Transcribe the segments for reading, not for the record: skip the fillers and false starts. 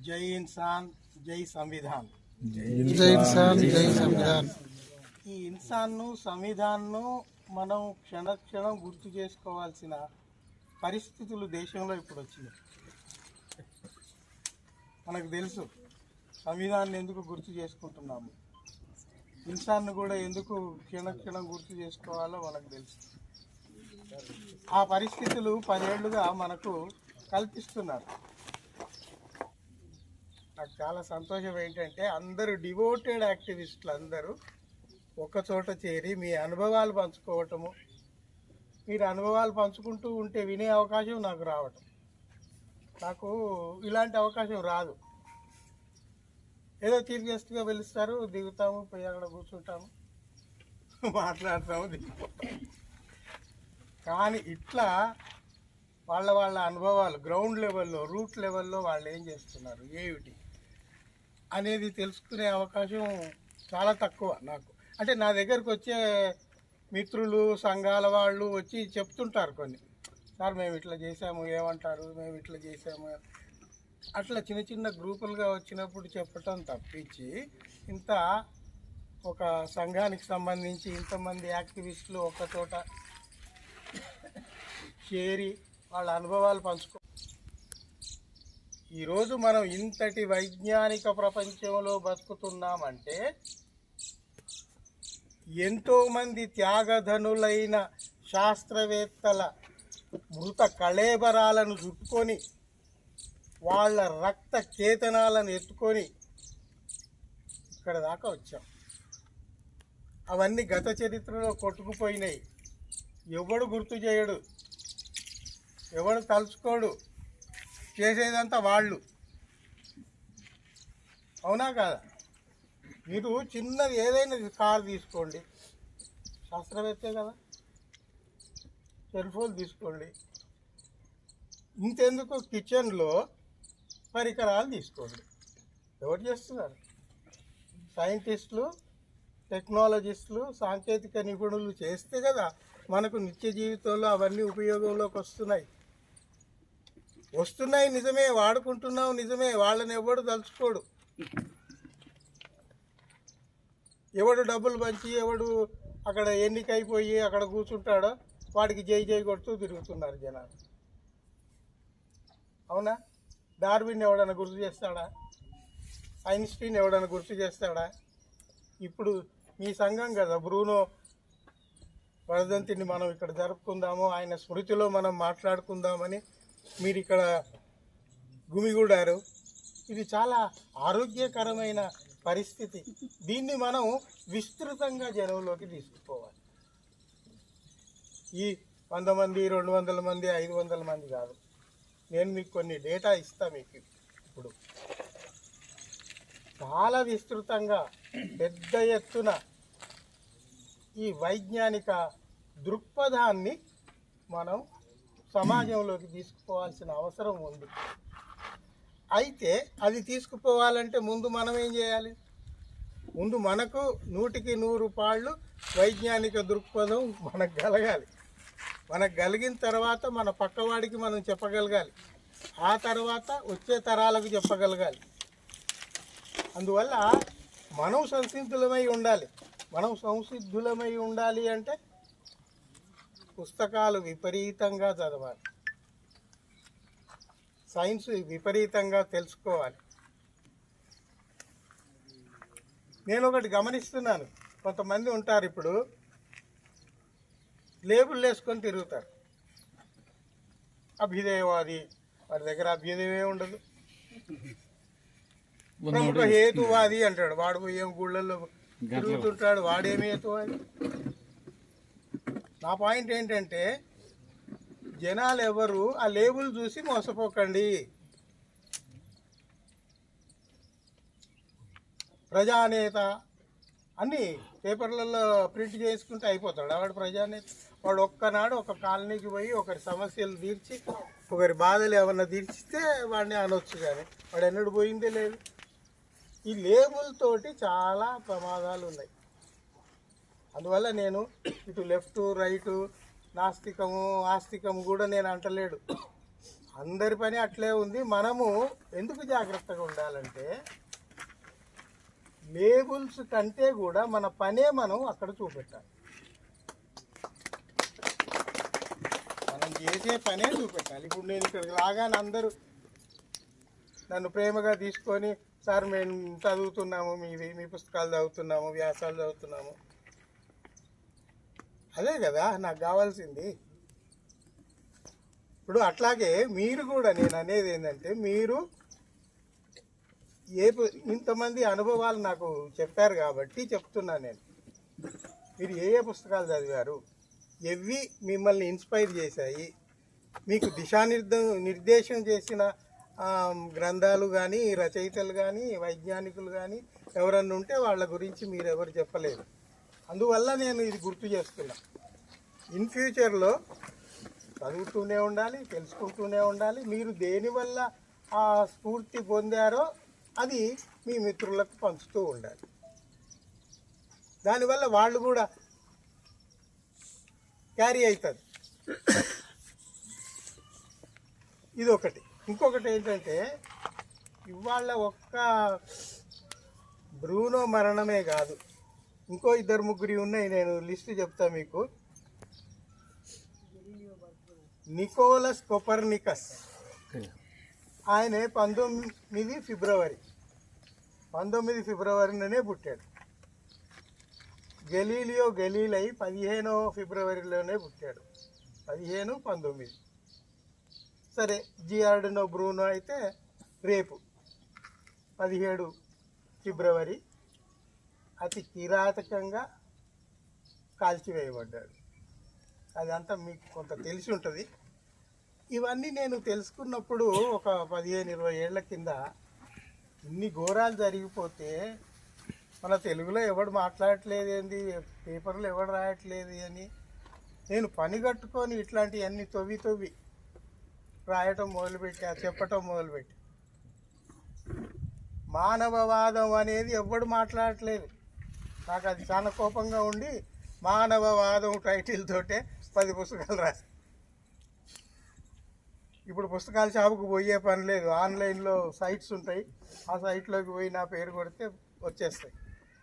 జై ఇన్సాన్ జై సంవిధాన్. జై ఇన్సాన్ జై సంవిధాన్. ఈ ఇన్సాన్ను సంవిధాన్ను మనం క్షణక్షణం గుర్తు చేసుకోవాల్సిన పరిస్థితులు దేశంలో ఇప్పుడు వచ్చినాయి. మనకు తెలుసు సంవిధాన్ని ఎందుకు గుర్తు చేసుకుంటున్నాము, ఇన్సాన్ను కూడా ఎందుకు క్షణక్షణం గుర్తు చేసుకోవాలో మనకు తెలుసు. ఆ పరిస్థితులు 10 ఏళ్లుగా మనకు కల్పిస్తున్నారు. నాకు చాలా సంతోషం ఏంటంటే అందరూ డివోటెడ్ యాక్టివిస్టులు అందరూ ఒక్కచోట చేరి మీ అనుభవాలు పంచుకోవటము, మీరు అనుభవాలు పంచుకుంటూ ఉంటే వినే అవకాశం నాకు రావటం. నాకు ఇలాంటి అవకాశం రాదు. ఏదో చీఫ్ గెస్ట్గా పిలుస్తారు, దిగుతాము, పోయి అక్కడ కూర్చుంటాము, మాట్లాడతాము, దిగిపోతాము. కానీ ఇట్లా వాళ్ళ అనుభవాలు గ్రౌండ్ లెవెల్లో, రూట్ లెవెల్లో వాళ్ళు ఏం చేస్తున్నారు, ఏమిటి అనేది తెలుసుకునే అవకాశం చాలా తక్కువ నాకు. అంటే నా దగ్గరకు వచ్చే మిత్రులు, సంఘాల వాళ్ళు వచ్చి చెప్తుంటారు కొన్ని, సార్ మేము ఇట్లా చేసాము, ఏమంటారు, మేము ఇట్లా చేసాము, అట్లా చిన్న చిన్న గ్రూపులుగా వచ్చినప్పుడు చెప్పటం తప్పించి ఇంత ఒక సంఘానికి సంబంధించి ఇంతమంది యాక్టివిస్టులు ఒకచోట చేరి వాళ్ళ అనుభవాలు పంచుకో. ఈరోజు మనం ఇంతటి వైజ్ఞానిక ప్రపంచంలో బతుకుతున్నామంటే ఎంతోమంది త్యాగధనులైన శాస్త్రవేత్తల మృత కళేబరాలను చుట్టుకొని వాళ్ళ రక్త కేతనాలను ఎత్తుకొని ఇక్కడ దాకా వచ్చాం. అవన్నీ గత చరిత్రలో కొట్టుకుపోయినాయి. ఎవడు గుర్తు చేయడు, ఎవడు తలుచుకోడు, చేసేదంతా వాళ్ళు. అవునా కాదా? మీరు చిన్నది ఏదైనా కారు తీసుకోండి, శాస్త్రవేత్తే కదా. సెల్ ఫోన్ తీసుకోండి, ఇంతెందుకు కిచెన్లో పరికరాలు తీసుకోండి, ఎవరు చేస్తున్నారు? సైంటిస్టులు, టెక్నాలజిస్టులు, సాంకేతిక నిపుణులు చేస్తే కదా మనకు నిత్య జీవితంలో అవన్నీ ఉపయోగంలోకి వస్తున్నాయి. నిజమే, వాడుకుంటున్నాం నిజమే. వాళ్ళని ఎవడు తలుచుకోడు. ఎవడు డబ్బులు పంచి ఎవడు అక్కడ ఎన్నికైపోయి అక్కడ కూర్చుంటాడో వాడికి జై జై కొడుతూ తిరుగుతున్నారు జనాలు. అవునా? డార్విన్ ఎవడన్నా గుర్తు చేస్తాడా? ఐన్స్టీన్ ఎవడన్నా గుర్తు చేస్తాడా? ఇప్పుడు మీ సంఘం కదా, బ్రూనో వర్ధంతిని మనం ఇక్కడ జరుపుకుందాము, ఆయన స్మృతిలో మనం మాట్లాడుకుందామని మీరు ఇక్కడ గుమిగూడారు. ఇది చాలా ఆరోగ్యకరమైన పరిస్థితి. దీన్ని మనం విస్తృతంగా జనంలోకి తీసుకుపోవాలి. ఈ 100 మంది, 200 మంది, 500 మంది కాదు. నేను మీకు కొన్ని డేటా ఇస్తా. మీకు ఇప్పుడు చాలా విస్తృతంగా పెద్ద ఎత్తున ఈ వైజ్ఞానిక దృక్పథాన్ని మనం సమాజంలోకి తీసుకుపోవాల్సిన అవసరం ఉంది. అయితే అది తీసుకుపోవాలంటే ముందు మనం ఏం చేయాలి? ముందు మనకు 100కి 100 పాళ్ళు వైజ్ఞానిక దృక్పథం మనకు కలగాలి. మనకు కలిగిన తర్వాత మన పక్కవాడికి మనం చెప్పగలగాలి, ఆ తర్వాత వచ్చే తరాలకు చెప్పగలగాలి. అందువల్ల మనం సంసిద్ధులమై ఉండాలి. మనం సంసిద్ధులమై ఉండాలి అంటే పుస్తకాలు విపరీతంగా చదవాలి, సైన్స్ విపరీతంగా తెలుసుకోవాలి. నేను ఒకటి గమనిస్తున్నాను, కొంతమంది ఉంటారు ఇప్పుడు లేబుల్ వేసుకొని తిరుగుతారు. అభ్యుదయవాది, వాడి దగ్గర అభ్యుదయమే ఉండదు. ప్రముఖ హేతువాది అంటాడు, వాడు ఏం గుళ్ళల్లో తిరుగుతుంటాడు, వాడేమి హేతువాది. నా పాయింట్ ఏంటంటే జనాలు ఎవరు ఆ లేబుల్ చూసి మోసపోకండి. ప్రజానేత అన్నీ పేపర్లలో ప్రింట్ చేసుకుంటే అయిపోతాడు వాడు ప్రజానేత. వాడు ఒక్కనాడు ఒక కాలనీకి పోయి ఒకరి సమస్యలు తీర్చి, ఒకరి బాధలు ఏమన్నా తీర్చితే వాడిని అనొచ్చు, కానీ వాడు ఎన్నడూ పోయిందే లేదు. ఈ లేబుల్ తోటి చాలా ప్రమాదాలు ఉన్నాయి. అందువల్ల నేను ఇటు లెఫ్ట్ రైటు, నాస్తికము ఆస్తికము కూడా నేను అంటలేడు. అందరి పని అట్లే ఉంది. మనము ఎందుకు జాగ్రత్తగా ఉండాలంటే లేబుల్స్ కంటే కూడా మన పనే మనం అక్కడ చూపెట్టాలి. మనం చేసే పనే చూపెట్టాలి. ఇప్పుడు నేను ఇక్కడికి రాగానే అందరూ నన్ను ప్రేమగా తీసుకొని, సార్ మేము చదువుతున్నాము, మీ పుస్తకాలు చదువుతున్నాము, వ్యాసాలు చదువుతున్నాము, అదే కదా నాకు కావాల్సింది. ఇప్పుడు అట్లాగే మీరు కూడా, నేను అనేది ఏంటంటే, మీరు ఇంతమంది అనుభవాలు నాకు చెప్పారు కాబట్టి చెప్తున్నా నేను. మీరు ఏ పుస్తకాలు చదివారు, ఎవి మిమ్మల్ని ఇన్స్పైర్ చేశాయి, మీకు నిర్దేశం చేసిన గ్రంథాలు కానీ, రచయితలు కానీ, వైజ్ఞానికులు కానీ ఎవరన్నా ఉంటే వాళ్ళ గురించి మీరు ఎవరు చెప్పలేదు. అందువల్ల నేను ఇది గుర్తు చేస్తున్నా. ఇన్ ఫ్యూచర్లో చదువుతూనే ఉండాలి, తెలుసుకుంటూనే ఉండాలి. మీరు దేనివల్ల ఆ స్ఫూర్తి పొందారో అది మీ మిత్రులకు పంచుతూ ఉండాలి. దానివల్ల వాళ్ళు కూడా క్యారీ అవుతుంది. ఇది ఒకటి. ఇంకొకటి ఏంటంటే, ఇవాళ ఒక్క బ్రూనో మరణమే కాదు, ఇంకో 2-3 ఉన్నాయి. నేను లిస్ట్ చెప్తా మీకు. నికోలస్ కోపర్నికస్, ఆయన 19 ఫిబ్రవరిలోనే పుట్టాడు. గెలీలియో గెలీలై 15వ ఫిబ్రవరిలోనే పుట్టాడు. 15, 19. సరే, జియార్డినో బ్రూనో అయితే రేపు 17 ఫిబ్రవరి అతి కిరాతకంగా కాల్చివేయబడ్డాడు. అదంతా మీకు కొంత తెలిసి ఉంటుంది. ఇవన్నీ నేను తెలుసుకున్నప్పుడు ఒక 15-20 ఏళ్ల కింద ఇన్ని ఘోరాలు జరిగిపోతే మన తెలుగులో ఎవడు మాట్లాడట్లేదు ఏంది, పేపర్లో ఎవడు రాయట్లేదు అని నేను పని కట్టుకొని ఇట్లాంటివన్నీ తవ్వి రాయటం మొదలుపెట్టా, చెప్పటం మొదలుపెట్టి. మానవవాదం అనేది ఎవడు మాట్లాడట్లేదు. నాకు అది చాలా కోపంగా ఉండి మానవవాదం టైటిల్ తోటే 10 పుస్తకాలు రాసి, ఇప్పుడు పుస్తకాల షాపుకు పోయే పని లేదు. ఆన్లైన్లో సైట్స్ ఉంటాయి, ఆ సైట్లోకి పోయి నా పేరు కొడితే వచ్చేస్తాయి.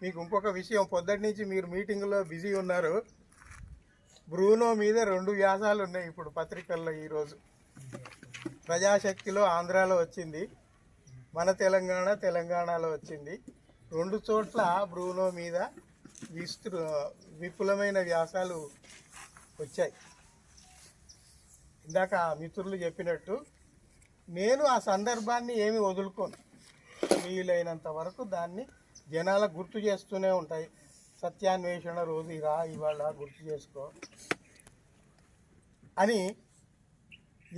మీకు ఇంకొక విషయం, పొద్దుటి నుంచి మీరు మీటింగ్లో బిజీ ఉన్నారు. బ్రూనో మీద 2 వ్యాసాలు ఉన్నాయి ఇప్పుడు పత్రికల్లో. ఈరోజు ప్రజాశక్తిలో ఆంధ్రాలో వచ్చింది, మన తెలంగాణలో వచ్చింది. 2 చోట్ల బ్రూనో మీద విపులమైన వ్యాసాలు వచ్చాయి. ఇందాక మిత్రులు చెప్పినట్టు నేను ఆ సందర్భాన్ని ఏమి వదులుకోను. వీలైనంత వరకు దాన్ని జనాలకు గుర్తు చేస్తూనే ఉంటాయి. సత్యాన్వేషణ రోజు ఇవాళ గుర్తు చేసుకో అని,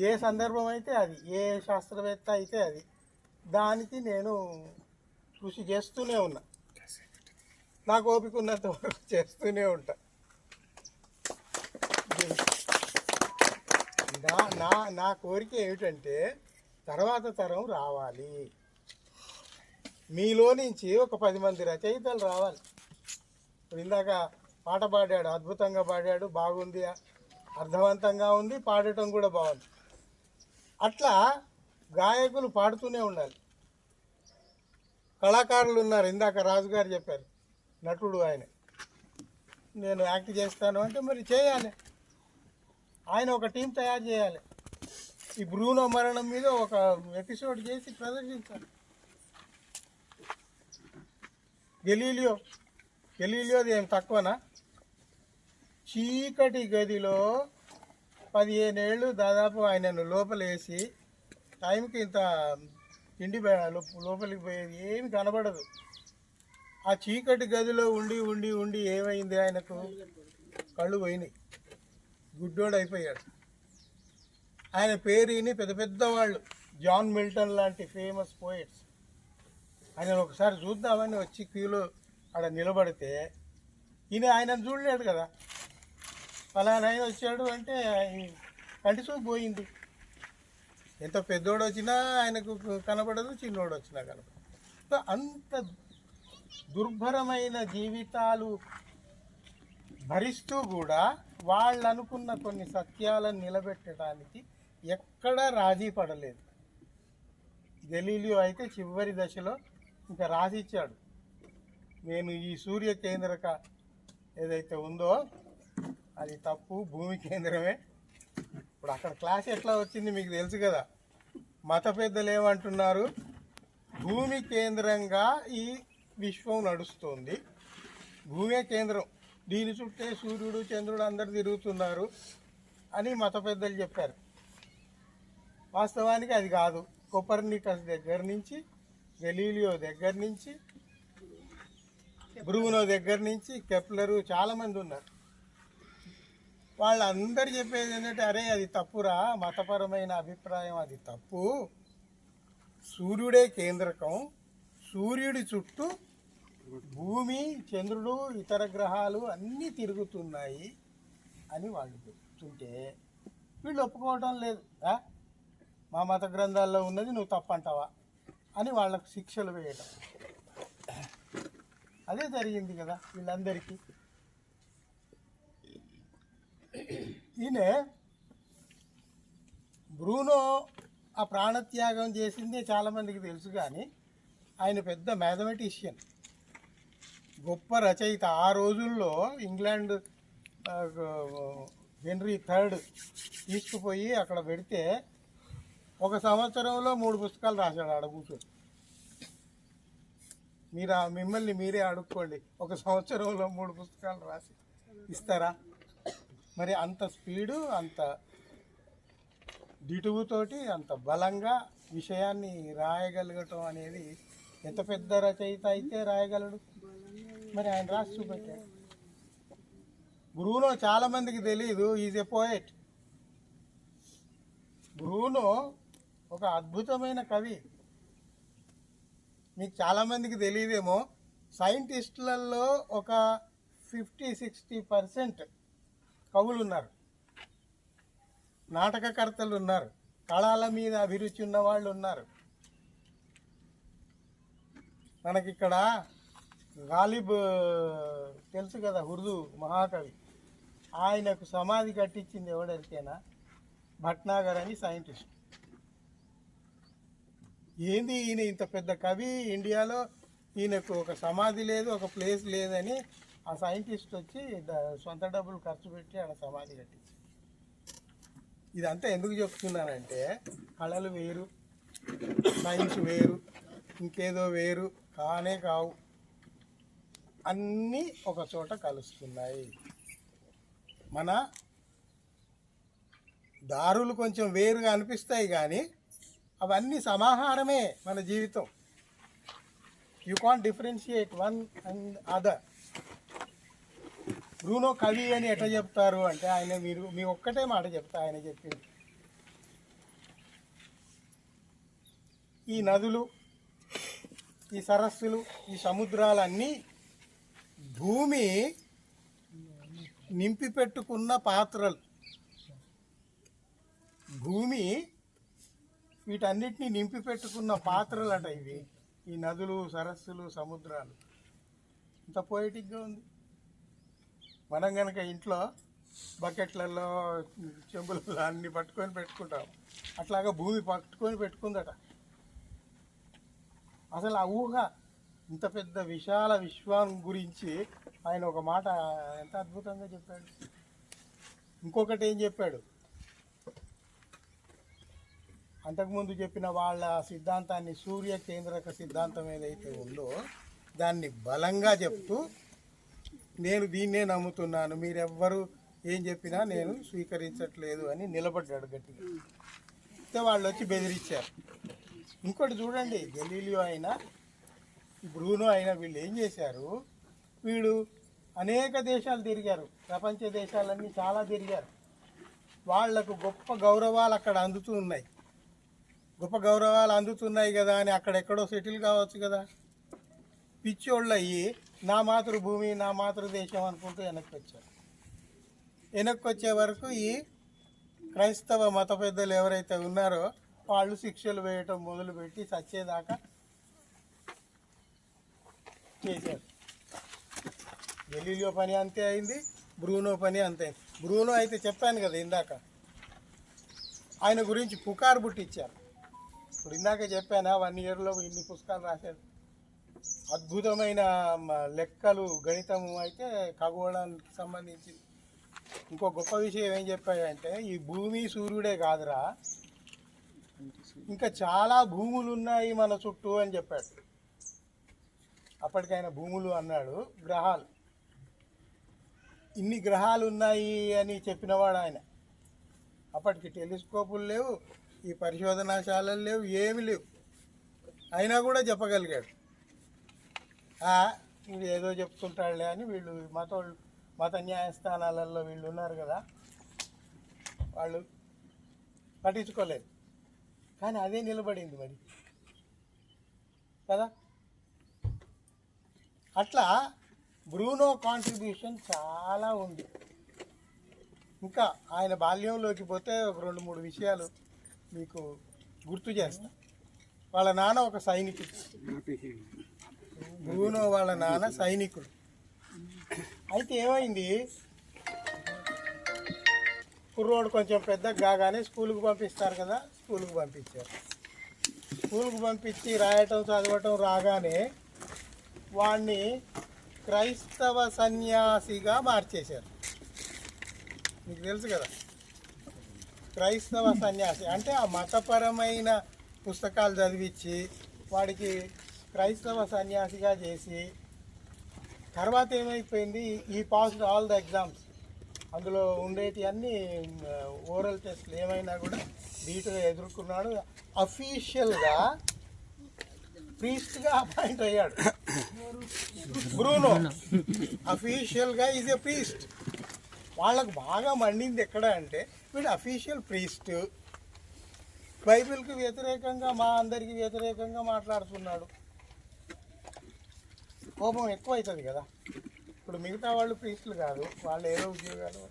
ఏ సందర్భం అయితే అది, ఏ శాస్త్రవేత్త అయితే అది, దానికి నేను కృషి చేస్తూనే ఉన్నా. నాకు ఓపిక ఉన్నంత వరకు చేస్తూనే ఉంటా. నా కోరిక ఏమిటంటే, తర్వాత తరం రావాలి, మీలో నుంచి ఒక 10 మంది రచయితలు రావాలి. ఇప్పుడు ఇందాక పాట పాడాడు, అద్భుతంగా పాడాడు, బాగుంది, అర్థవంతంగా ఉంది, పాడటం కూడా బాగుంది. అట్లా గాయకులు పాడుతూనే ఉండాలి. కళాకారులు ఉన్నారు, ఇందాక రాజుగారు చెప్పారు, నటుడు ఆయన, నేను యాక్ట్ చేస్తాను అంటే మరి చేయాలి. ఆయన ఒక టీం తయారు చేయాలి. ఈ బ్రూనో మరణం మీద ఒక ఎపిసోడ్ చేసి ప్రదర్శించాలి. గెలీలియోది ఏం తక్కువనా? చీకటి గదిలో 15 ఏళ్ళు దాదాపు ఆయనను లోపలేసి, టైంకి ఇంత తిండి లోపలికి పోయేది ఏమి కనబడదు. ఆ చీకటి గదిలో ఉండి ఉండి ఉండి ఏమైంది, ఆయనకు కళ్ళు పోయినాయి, గుడ్డోడు అయిపోయాడు. ఆయన పేరుని పెద్ద పెద్ద వాళ్ళు, జాన్ మిల్టన్ లాంటి ఫేమస్ పోయిట్స్, ఆయన ఒకసారి చూద్దామని వచ్చి క్యూలో ఆడ నిలబడితే ఆయనను చూడలేడు కదా. ఫలానా ఆయన వచ్చాడు అంటే కంటి చూపు పోయింది. ఎంత పెద్దోడు వచ్చినా ఆయనకు కనబడదు, చిన్నోడు వచ్చినా కనబడదు. సో అంత దుర్భరమైన జీవితాలు భరిస్తూ కూడా వాళ్ళు అనుకున్న కొన్ని సత్యాలను నిలబెట్టడానికి ఎక్కడా రాజీ పడలేదు. గెలీలియో అయితే చివరి దశలో ఇంకా రాసిచ్చాడు, నేను ఈ సూర్య కేంద్రక ఏదైతే ఉందో అది తప్పు, భూమి కేంద్రమే. ఇప్పుడు అక్కడ క్లాస్ ఎట్లా వచ్చింది మీకు తెలుసు కదా. మత పెద్దలు ఏమంటున్నారు, భూమి కేంద్రంగా ఈ విశ్వం నడుస్తుంది, భూమే కేంద్రం, దీని చుట్టే సూర్యుడు చంద్రుడు అందరు తిరుగుతున్నారు అని మత పెద్దలు చెప్పారు. వాస్తవానికి అది కాదు. కోపర్నికస్ దగ్గర నుంచి, గెలీలియో దగ్గర నుంచి, బ్రూనో దగ్గర నుంచి, కెప్లరు, చాలామంది ఉన్నారు. వాళ్ళందరూ చెప్పేది ఏంటంటే, అరే అది తప్పురా, మతపరమైన అభిప్రాయం అది తప్పు, సూర్యుడే కేంద్రకం, సూర్యుడి చుట్టూ భూమి చంద్రుడు ఇతర గ్రహాలు అన్నీ తిరుగుతున్నాయి అని వాళ్ళు చెప్తుంటే వీళ్ళు ఒప్పుకోవటం లేదు. మా మత గ్రంథాల్లో ఉన్నది నువ్వు తప్పంటావా అని వాళ్ళకు శిక్షలు వేయటం, అదే జరిగింది కదా వీళ్ళందరికీ. ఈయన బ్రూనో ఆ ప్రాణత్యాగం చేసిందే చాలామందికి తెలుసు, కానీ ఆయన పెద్ద మ్యాథమెటిషియన్, గొప్ప రచయిత. ఆ రోజుల్లో ఇంగ్లాండ్ హెన్రీ థర్డ్ తీసుకుపోయి అక్కడ పెడితే ఒక సంవత్సరంలో 3 పుస్తకాలు రాశాడు ఆడ కూర్చొని. మిమ్మల్ని మీరే అడుక్కోండి, ఒక సంవత్సరంలో 3 పుస్తకాలు రాసి ఇస్తారా? మరి అంత స్పీడు, అంత దిటువుతోటి, అంత బలంగా విషయాన్ని రాయగలగటం అనేది ఎంత పెద్ద రచయిత అయితే రాయగలడు. మరి ఆయన రాసి చూపెట్టాడు. బ్రూనో చాలామందికి తెలియదు, ఈజ్ ఎ పోయెట్. బ్రూనో ఒక అద్భుతమైన కవి. మీకు చాలామందికి తెలియదేమో, సైంటిస్టులలో ఒక 50-60% కవులు ఉన్నారు, నాటకకర్తలు ఉన్నారు, కళల మీద అభిరుచి ఉన్న వాళ్ళు ఉన్నారు. మనకిక్కడ గాలిబ్ తెలుసు కదా, ఉర్దూ మహాకవి, ఆయనకు సమాధి కట్టించింది ఎవడరికైనా భట్నాగర్ అని సైంటిస్ట్. ఏంది ఈయన ఇంత పెద్ద కవి, ఇండియాలో ఈయనకు ఒక సమాధి లేదు, ఒక ప్లేస్ లేదని ఆ సైంటిస్ట్ వచ్చి సొంత డబ్బులు ఖర్చు పెట్టి ఆడ సమాధి కట్టించి. ఇదంతా ఎందుకు చెప్తున్నానంటే, కళలు వేరు, సైన్స్ వేరు, ఇంకేదో వేరు కానే కావు, అన్నీ ఒక చోట కలుస్తున్నాయి. మన దారులు కొంచెం వేరుగా అనిపిస్తాయి కానీ అవన్నీ సమాహారమే మన జీవితం. You can't differentiate one and other. Bruno కవి అని ఎట్లా చెప్తారు అంటే, ఆయన మీ ఒక్కటే మాట చెప్తా ఆయన చెప్పింది, ఈ నదులు, ఈ సరస్సులు, ఈ సముద్రాలన్నీ భూమి నింపి పెట్టుకున్న పాత్రలు. భూమి వీటన్నిటినీ నింపి పెట్టుకున్న పాత్రలు అట ఇవి, ఈ నదులు, సరస్సులు, సముద్రాలు. ఇంత పోయిటిక్గా ఉంది. మనం కనుక ఇంట్లో బకెట్లలో, చెంబులలో అన్ని పట్టుకొని పెట్టుకుంటాం, అట్లాగా భూమి పట్టుకొని పెట్టుకుందట. అసలు ఆ ఊహ, ఇంత పెద్ద విశాల విశ్వం గురించి ఆయన ఒక మాట ఎంత అద్భుతంగా చెప్పాడు. ఇంకొకటి ఏం చెప్పాడు, అంతకుముందు చెప్పిన వాళ్ళ సిద్ధాంతాన్ని, సూర్య కేంద్రక సిద్ధాంతం ఏదైతే ఉందో దాన్ని బలంగా చెప్తూ, నేను దీన్నే నమ్ముతున్నాను, మీరెవ్వరు ఏం చెప్పినా నేను స్వీకరించట్లేదు అని నిలబడ్డాడు గట్టిగా. అయితే వాళ్ళు వచ్చి బెదిరించారు. ఇంకోటి చూడండి, గెలీలియో అయినా బ్రూనో అయినా వీళ్ళు ఏం చేశారు, వీళ్ళు అనేక దేశాలు తిరిగారు, ప్రపంచ దేశాలన్నీ చాలా తిరిగారు. వాళ్లకు గొప్ప గౌరవాలు అక్కడ అందుతూ ఉన్నాయి. గొప్ప గౌరవాలు అందుతున్నాయి కదా అని అక్కడెక్కడో సెటిల్ కావచ్చు కదా. పిచ్చోళ్ళు అయ్యి నా మాతృభూమి, నా మాతృదేశం అనుకుంటూ వెనక్కి వచ్చారు. వెనక్కి వచ్చే వరకు ఈ క్రైస్తవ మత పెద్దలు ఎవరైతే ఉన్నారో వాళ్ళు శిక్షలు వేయటం మొదలుపెట్టి చచ్చేదాకా చేశారు. గెలీలియో పని అంతే అయింది, బ్రూనో పని అంతే అయింది. బ్రూనో అయితే చెప్పాను కదా ఇందాక, ఆయన గురించి పుకారు పుట్టించారు. ఇప్పుడు ఇందాక చెప్పానా 1 ఇయర్లో ఇన్ని పుస్తకాలు రాశాడు. అద్భుతమైన లెక్కలు, గణితము అయితే ఖగోళానికి సంబంధించి. ఇంకో గొప్ప విషయం ఏం చెప్పాడంటే ఈ భూమి సూర్యుడే కాదురా, ఇంకా చాలా భూములు ఉన్నాయి మన చుట్టూ అని చెప్పాడు. అప్పటికైనా భూములు అన్నాడు, గ్రహాలు. ఇన్ని గ్రహాలు ఉన్నాయి అని చెప్పినవాడు ఆయన. అప్పటికి టెలిస్కోపులు లేవు, ఈ పరిశోధనాశాలలు లేవు, ఏమి లేవు. అయినా కూడా చెప్పగలిగాడు. వీడు ఏదో చెప్తుంటాడులే అని వీళ్ళు మత న్యాయస్థానాలలో వీళ్ళు ఉన్నారు కదా, వాళ్ళు పట్టించుకోలేదు. కానీ అదే నిలబడింది మరి కదా. అట్లా బ్రూనో కాంట్రిబ్యూషన్ చాలా ఉంది. ఇంకా ఆయన బాల్యంలోకి పోతే ఒక 2-3 విషయాలు మీకు గుర్తు చేస్తా. వాళ్ళ నాన్న ఒక సైనికుడు, బ్రూనో వాళ్ళ నాన్న సైనికుడు. అయితే ఏమైంది, కుర్రోడు కొంచెం పెద్దగా కాగానే స్కూల్కి పంపిస్తారు కదా, స్కూల్కి పంపించారు. స్కూల్కి పంపించి రాయటం చదవటం రాగానే వాడిని క్రైస్తవ సన్యాసిగా మార్చేశారు. మీకు తెలుసు కదా, క్రైస్తవ సన్యాసి అంటే ఆ మతపరమైన పుస్తకాలు చదివించి వాడికి క్రైస్తవ సన్యాసిగా చేసి, తర్వాత ఏమైపోయింది, ఈ పాస్డ్ ఆల్ ద ఎగ్జామ్స్. అందులో ఉండేటి అన్ని ఓరల్ టెస్ట్లు ఏమైనా కూడా ధీటుగా ఎదుర్కొన్నాడు. అఫీషియల్గా ప్రీస్ట్గా అపాయింట్ అయ్యాడు బ్రూనో. అఫీషియల్గా ఈజ్ ఎ ప్రీస్ట్. వాళ్ళకు బాగా మండింది ఎక్కడ అంటే వీడు అఫీషియల్ ప్రీస్ట్, బైబిల్కి వ్యతిరేకంగా, మా అందరికి వ్యతిరేకంగా మాట్లాడుతున్నాడు. కోపం ఎక్కువ అవుతుంది కదా. ఇప్పుడు మిగతా వాళ్ళు ప్రీస్టులు కాదు, వాళ్ళు ఏదో ఉద్యోగాలు,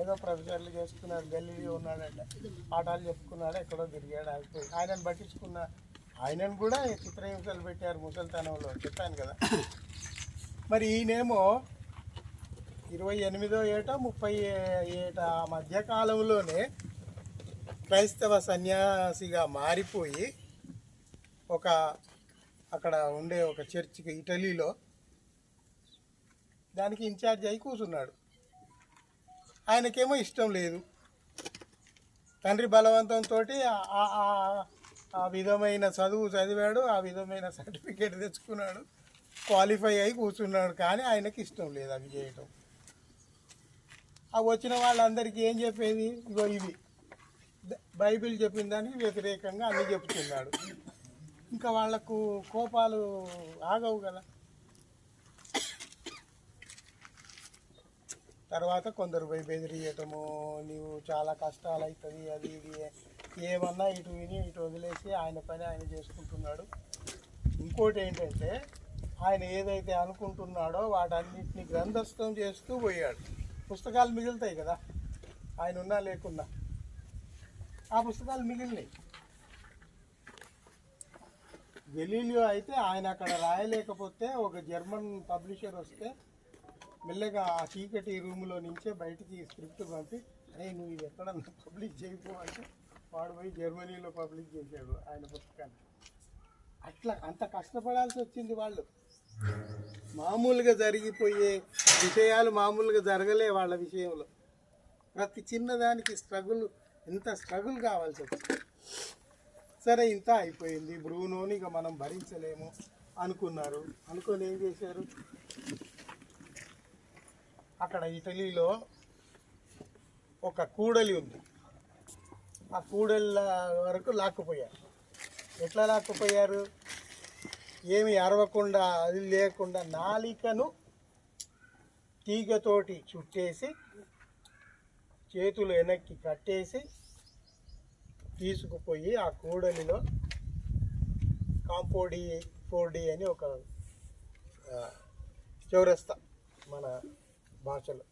ఏదో ప్రొఫెసర్లు చేసుకున్నారు. గల్లీలో ఉన్నాడంటే పాఠాలు చెప్పుకున్నాడు, ఎక్కడో తిరిగాడు, అయిపోయి ఆయనను పట్టించుకున్న. ఆయనను కూడా చిత్రహింసలు పెట్టారు ముసలితనంలో, చెప్పాను కదా. మరి ఈయనేమో 28వ ఏట 30 ఏట మధ్యకాలంలోనే క్రైస్తవ సన్యాసిగా మారిపోయి అక్కడ ఉండే ఒక చర్చికి ఇటలీలో దానికి ఇన్ఛార్జ్ అయి కూర్చున్నాడు. ఆయనకేమో ఇష్టం లేదు. తండ్రి బలవంతంతో ఆ విధమైన చదువు చదివాడు, ఆ విధమైన సర్టిఫికేట్ తెచ్చుకున్నాడు, క్వాలిఫై అయి కూర్చున్నాడు. కానీ ఆయనకి ఇష్టం లేదు అవి చేయటం. ఆ వచ్చిన వాళ్ళందరికీ ఏం చెప్పేది, ఇగో ఇవి బైబిల్ చెప్పిన దానికి వ్యతిరేకంగా అన్నీ చెప్తున్నాడు. ఇంకా వాళ్లకు కోపాలు ఆగవు కదా. తర్వాత కొందరు పోయి బెదిరియటము, నీవు చాలా కష్టాలు అవుతుంది, అది ఇది ఏమన్నా ఇటు విని ఇటు వదిలేసి ఆయన పని ఆయన చేసుకుంటున్నాడు. ఇంకోటి ఏంటంటే ఆయన ఏదైతే అనుకుంటున్నాడో వాటన్నిటిని గ్రంథస్థం చేస్తూ పోయాడు. పుస్తకాలు మిగులుతాయి కదా, ఆయన ఉన్నా లేకున్నా ఆ పుస్తకాలు మిగిలినాయి. గెలీలియో అయితే ఆయన అక్కడ రాయలేకపోతే ఒక జర్మన్ పబ్లిషర్ వస్తే మెల్లగా ఆ చీకటి రూమ్లో నుంచే బయటికి స్క్రిప్ట్ పంపి, అరే నువ్వు ఇది ఎక్కడన్నా పబ్లిష్ చేయకు అంటే వాడు పోయి జర్మనీలో పబ్లిష్ చేశాడు ఆయన పుస్తకాన్ని. అట్లా అంత కష్టపడాల్సి వచ్చింది. వాళ్ళు మామూలుగా జరిగిపోయే విషయాలు మామూలుగా జరగలే వాళ్ళ విషయంలో. ప్రతి చిన్నదానికి ఎంత స్ట్రగుల్ కావాల్సి వచ్చింది. సరే ఇంత అయిపోయింది, బ్రూనోని ఇక మనం భరించలేము అనుకున్నారు. అనుకొని ఏం చేశారు, అక్కడ ఇటలీలో ఒక కూడలి ఉంది, ఆ కూడళ్ళ వరకు లాక్కుపోయారు. ఎట్లా లాక్కుపోయారు, ఏమి అరవకుండా అది లేకుండా నాలికను తీగతోటి చుట్టేసి చేతులు వెనక్కి కట్టేసి తీసుకుపోయి ఆ కూడలిలో కాంపోడి 4D అని ఒక చౌరస్తా మన భాషలో,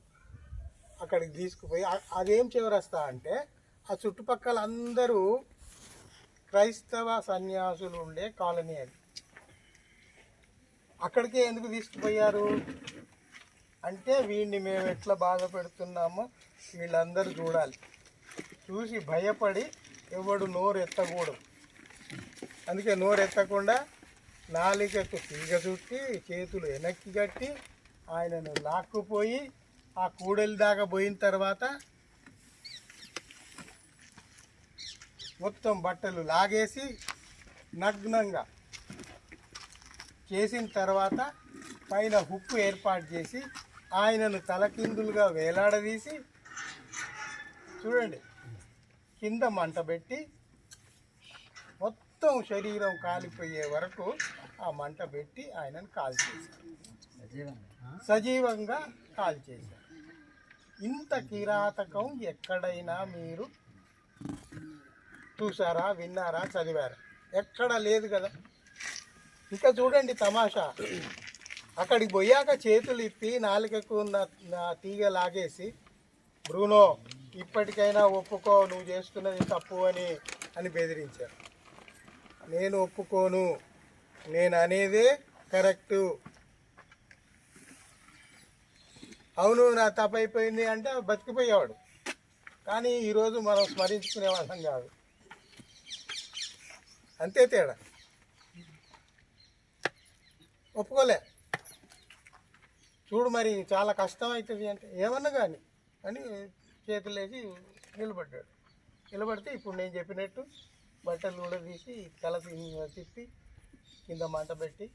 అక్కడికి తీసుకుపోయి, అదేం చౌరస్తా అంటే ఆ చుట్టుపక్కల అందరూ క్రైస్తవ సన్యాసులు ఉండే కాలనీ అది. అక్కడికే ఎందుకు తీసుకుపోయారు అంటే వీడిని మేము ఎట్లా బాధ పెడుతున్నామో వీళ్ళందరూ చూడాలి, చూసి భయపడి ఎవడు నోరు ఎత్తకూడదు. అందుకే నోరు ఎత్తకుండా నాలికకు తీగ చుట్టి చేతులు వెనక్కి కట్టి ఆయనను లాక్కుపోయి ఆ కూడలి దాకా పోయిన తర్వాత మొత్తం బట్టలు లాగేసి నగ్నంగా చేసిన తర్వాత పైన హుక్కు ఏర్పాటు చేసి ఆయనను తలకిందులుగా వేలాడదీసి చూడండి కింద మంట పెట్టి మొత్తం శరీరం కాలిపోయే వరకు ఆ మంట పెట్టి ఆయనను కాల్చేశారు, సజీవంగా కాల్చేశారు. ఇంత కిరాతకం ఎక్కడైనా మీరు చూసారా, విన్నారా, చదివారా? ఎక్కడ లేదు కదా. ఇంకా చూడండి తమాషా, అక్కడికి పోయాక చేతులు ఇప్పి నాలుకకు ఉన్న తీగ లాగేసి బ్రూనో ఇప్పటికైనా ఒప్పుకో, నువ్వు చేస్తున్నది తప్పు అని బెదిరించారు. నేను ఒప్పుకోను, నేను అనేదే కరెక్టు, అవును నా తప్పు అయిపోయింది అంటే బతికిపోయేవాడు. కానీ ఈరోజు మనం స్మరించుకునే వాళ్ళం కాదు, అంతే తేడా. ఒప్పుకోలే, చూడు మరి చాలా కష్టం అవుతుంది అంటే ఏమన్నా కానీ అని చేతులేసి నిలబడ్డాడు. నిలబడితే ఇప్పుడు నేను చెప్పినట్టు బట్టలు కూడా తీసి తల తిప్పి కింద మంట పెట్టి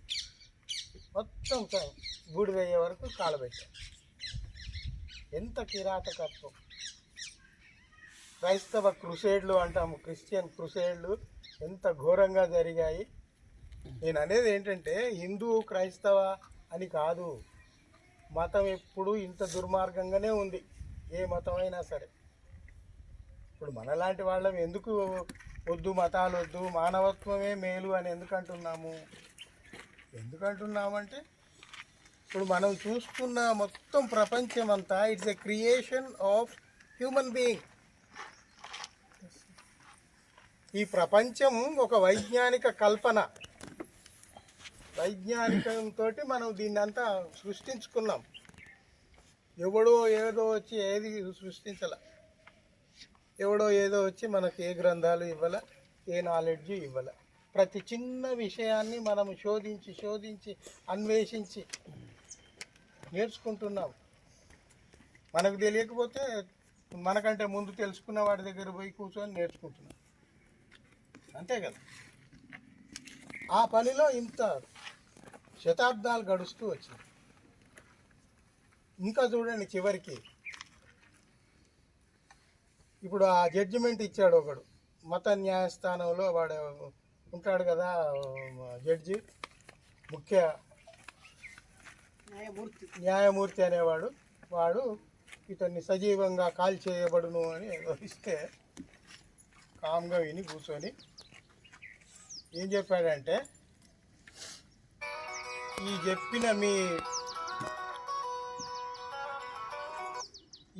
మొత్తం బూడిదయ్యే వరకు కాలబెట్టాడు. ఎంత కిరాతకత్వం! క్రైస్తవ క్రుసేడ్లు అంటాము, క్రిస్టియన్ క్రుసేడ్లు ఎంత ఘోరంగా జరిగాయి. నేను అనేది ఏంటంటే హిందూ క్రైస్తవ అని కాదు, మతం ఎప్పుడు ఇంత దుర్మార్గంగానే ఉంది, ఏ మతం అయినా సరే. ఇప్పుడు మనలాంటి వాళ్ళం ఎందుకు వద్దు, మతాలు వద్దు, మానవత్వమే మేలు అని ఎందుకంటున్నామంటే ఇప్పుడు మనం చూస్తున్న మొత్తం ప్రపంచం అంతా it's a creation of human being. ఈ ప్రపంచం ఒక వైజ్ఞానిక కల్పన, వైజ్ఞానికంతో మనం దీన్ని అంతా సృష్టించుకున్నాం. ఎవడో ఏదో వచ్చి ఏది సృష్టించాల, ఎవడో ఏదో వచ్చి మనకు ఏ గ్రంథాలు ఇవ్వాల, ఏ నాలెడ్జ్ ఇవ్వాల. ప్రతి చిన్న విషయాన్ని మనం శోధించి అన్వేషించి నేర్చుకుంటున్నాం. మనకు తెలియకపోతే మనకంటే ముందు తెలుసుకున్న వాడి దగ్గర పోయి కూర్చొని నేర్చుకుంటున్నాం, అంతే కదా. ఆ పనిలో ఇంత శతాబ్దాలు గడుస్తూ వచ్చింది. ఇంకా చూడండి చివరికి ఇప్పుడు ఆ జడ్జిమెంట్ ఇచ్చాడు ఒకడు, మత న్యాయస్థానంలో వాడు ఉంటాడు కదా జడ్జి, ముఖ్య న్యాయమూర్తి అనేవాడు, వాడు ఇతన్ని సజీవంగా కాల్ చేయబడును అని ఇస్తే కామ్గా విని కూర్చొని ఏం చెప్పాడంటే,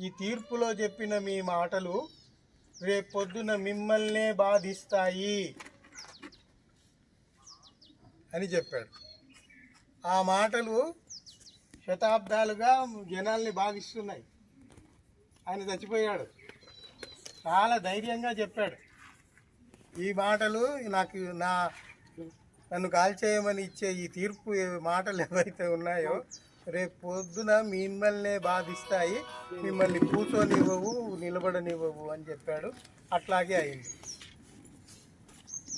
ఈ తీర్పులో చెప్పిన మీ మాటలు రేపొద్దున మిమ్మల్నే బాధిస్తాయి అని చెప్పాడు. ఆ మాటలు శతాబ్దాలుగా జనాల్ని బాధిస్తున్నాయి. ఆయన చచ్చిపోయాడు, చాలా ధైర్యంగా చెప్పాడు. ఈ మాటలు నన్ను కాల్చేయమని ఇచ్చే ఈ తీర్పు మాటలు ఏవైతే ఉన్నాయో రేపు పొద్దున మిమ్మల్నే బాధిస్తాయి, మిమ్మల్ని కూర్చొనివ్వవు, నిలబడనివ్వవు అని చెప్పాడు. అట్లాగే అయింది.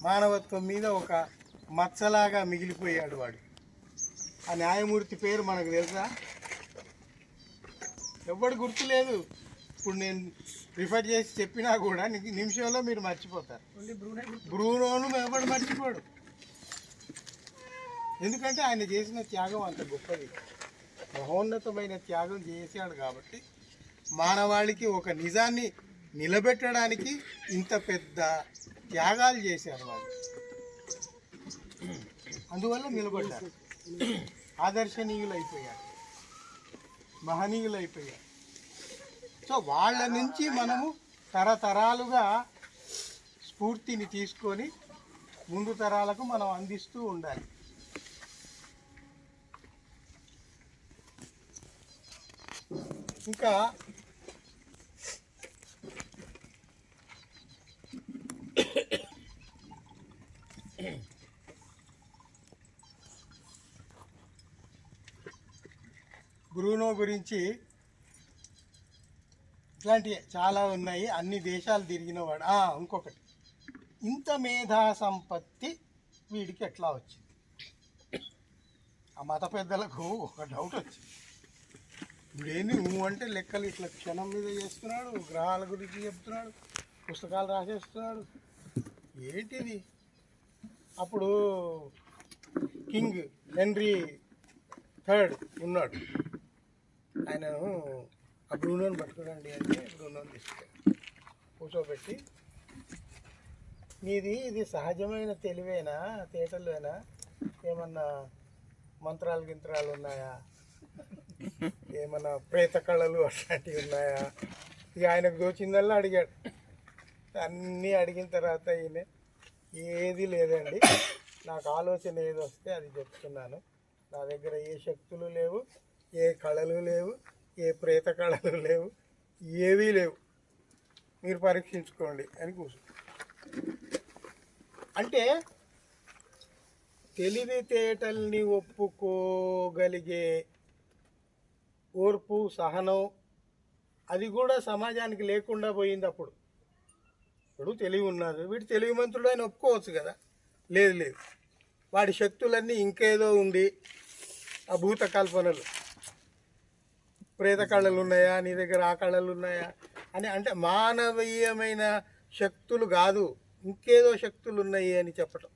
మానవత్వం మీద ఒక మచ్చలాగా మిగిలిపోయాడు వాడు. ఆ న్యాయమూర్తి పేరు మనకు తెలుసా? ఎవడు గుర్తులేదు. ఇప్పుడు నేను రిఫర్ చేసి చెప్పినా కూడా నిమిషంలో మీరు మర్చిపోతారు. బ్రూనోను ఎవడు మర్చిపోడు, ఎందుకంటే ఆయన చేసిన త్యాగం అంత గొప్పది, మహోన్నతమైన త్యాగం చేశాడు. కాబట్టి మానవాళికి ఒక నిజాన్ని నిలబెట్టడానికి ఇంత పెద్ద త్యాగాలు చేశారు వాళ్ళు. అందువల్ల నిలబడ్డారు, ఆదర్శనీయులైపోయారు, మహనీయులైపోయారు. సో వాళ్ళ నుంచి మనము తరతరాలుగా స్ఫూర్తిని తీసుకొని ముందు తరాలకు మనం అందిస్తూ ఉండాలి. ఇంకా బ్రూనో గురించి ఇట్లాంటివి చాలా ఉన్నాయి. అన్ని దేశాలు తిరిగినవాడు. ఇంకొకటి, ఇంత మేధా సంపత్తి వీడికి ఎట్లా వచ్చింది? ఆ మత పెద్దలకు ఒక డౌట్ వచ్చింది. ఇప్పుడేంది నువ్వు అంటే లెక్కలు ఇట్లా క్షణం మీద చేస్తున్నాడు, గ్రహాల గురించి చెప్తున్నాడు, పుస్తకాలు రాసేస్తున్నాడు, ఏంటిది? అప్పుడు కింగ్ హెన్రీ థర్డ్ ఉన్నాడు. ఆయనను ఆ బ్రూనోని పట్టుకురండి అంటే బ్రూనోని తీసుకెళ్ళి కూర్చోబెట్టి, నీది ఇది సహజమైన తెలివేనా, తేటలేనా, ఏమన్నా మంత్రాలు గింత్రాలు ఉన్నాయా, ఏమన్నా ప్రేత కళలు అట్లాంటివి ఉన్నాయా? ఇక ఆయనకు దోచిందల్లా అడిగాడు. అన్నీ అడిగిన తర్వాత ఈయన, ఏది లేదండి, నాకు ఆలోచన ఏది వస్తే అది చెప్తున్నాను, నా దగ్గర ఏ శక్తులు లేవు, ఏ కళలు లేవు, ఏ ప్రేత కళలు లేవు, ఏవీ లేవు, మీరు పరీక్షించుకోండి అని కూర్చో. అంటే తెలివితేటల్ని ఒప్పుకోగలిగే ఓర్పు, సహనం అది కూడా సమాజానికి లేకుండా పోయింది. అప్పుడు ఇప్పుడు తెలివి ఉన్నారు, వీడు తెలివిమంతుడు అని ఒప్పుకోవచ్చు కదా. లేదు లేదు, వాడి శక్తులన్నీ ఇంకేదో ఉంది, ఆ భూత కల్పనలు, ప్రేత కళలు ఉన్నాయా నీ దగ్గర, ఆ కళలు ఉన్నాయా అని, అంటే మానవీయమైన శక్తులు కాదు, ఇంకేదో శక్తులు ఉన్నాయి అని చెప్పటం.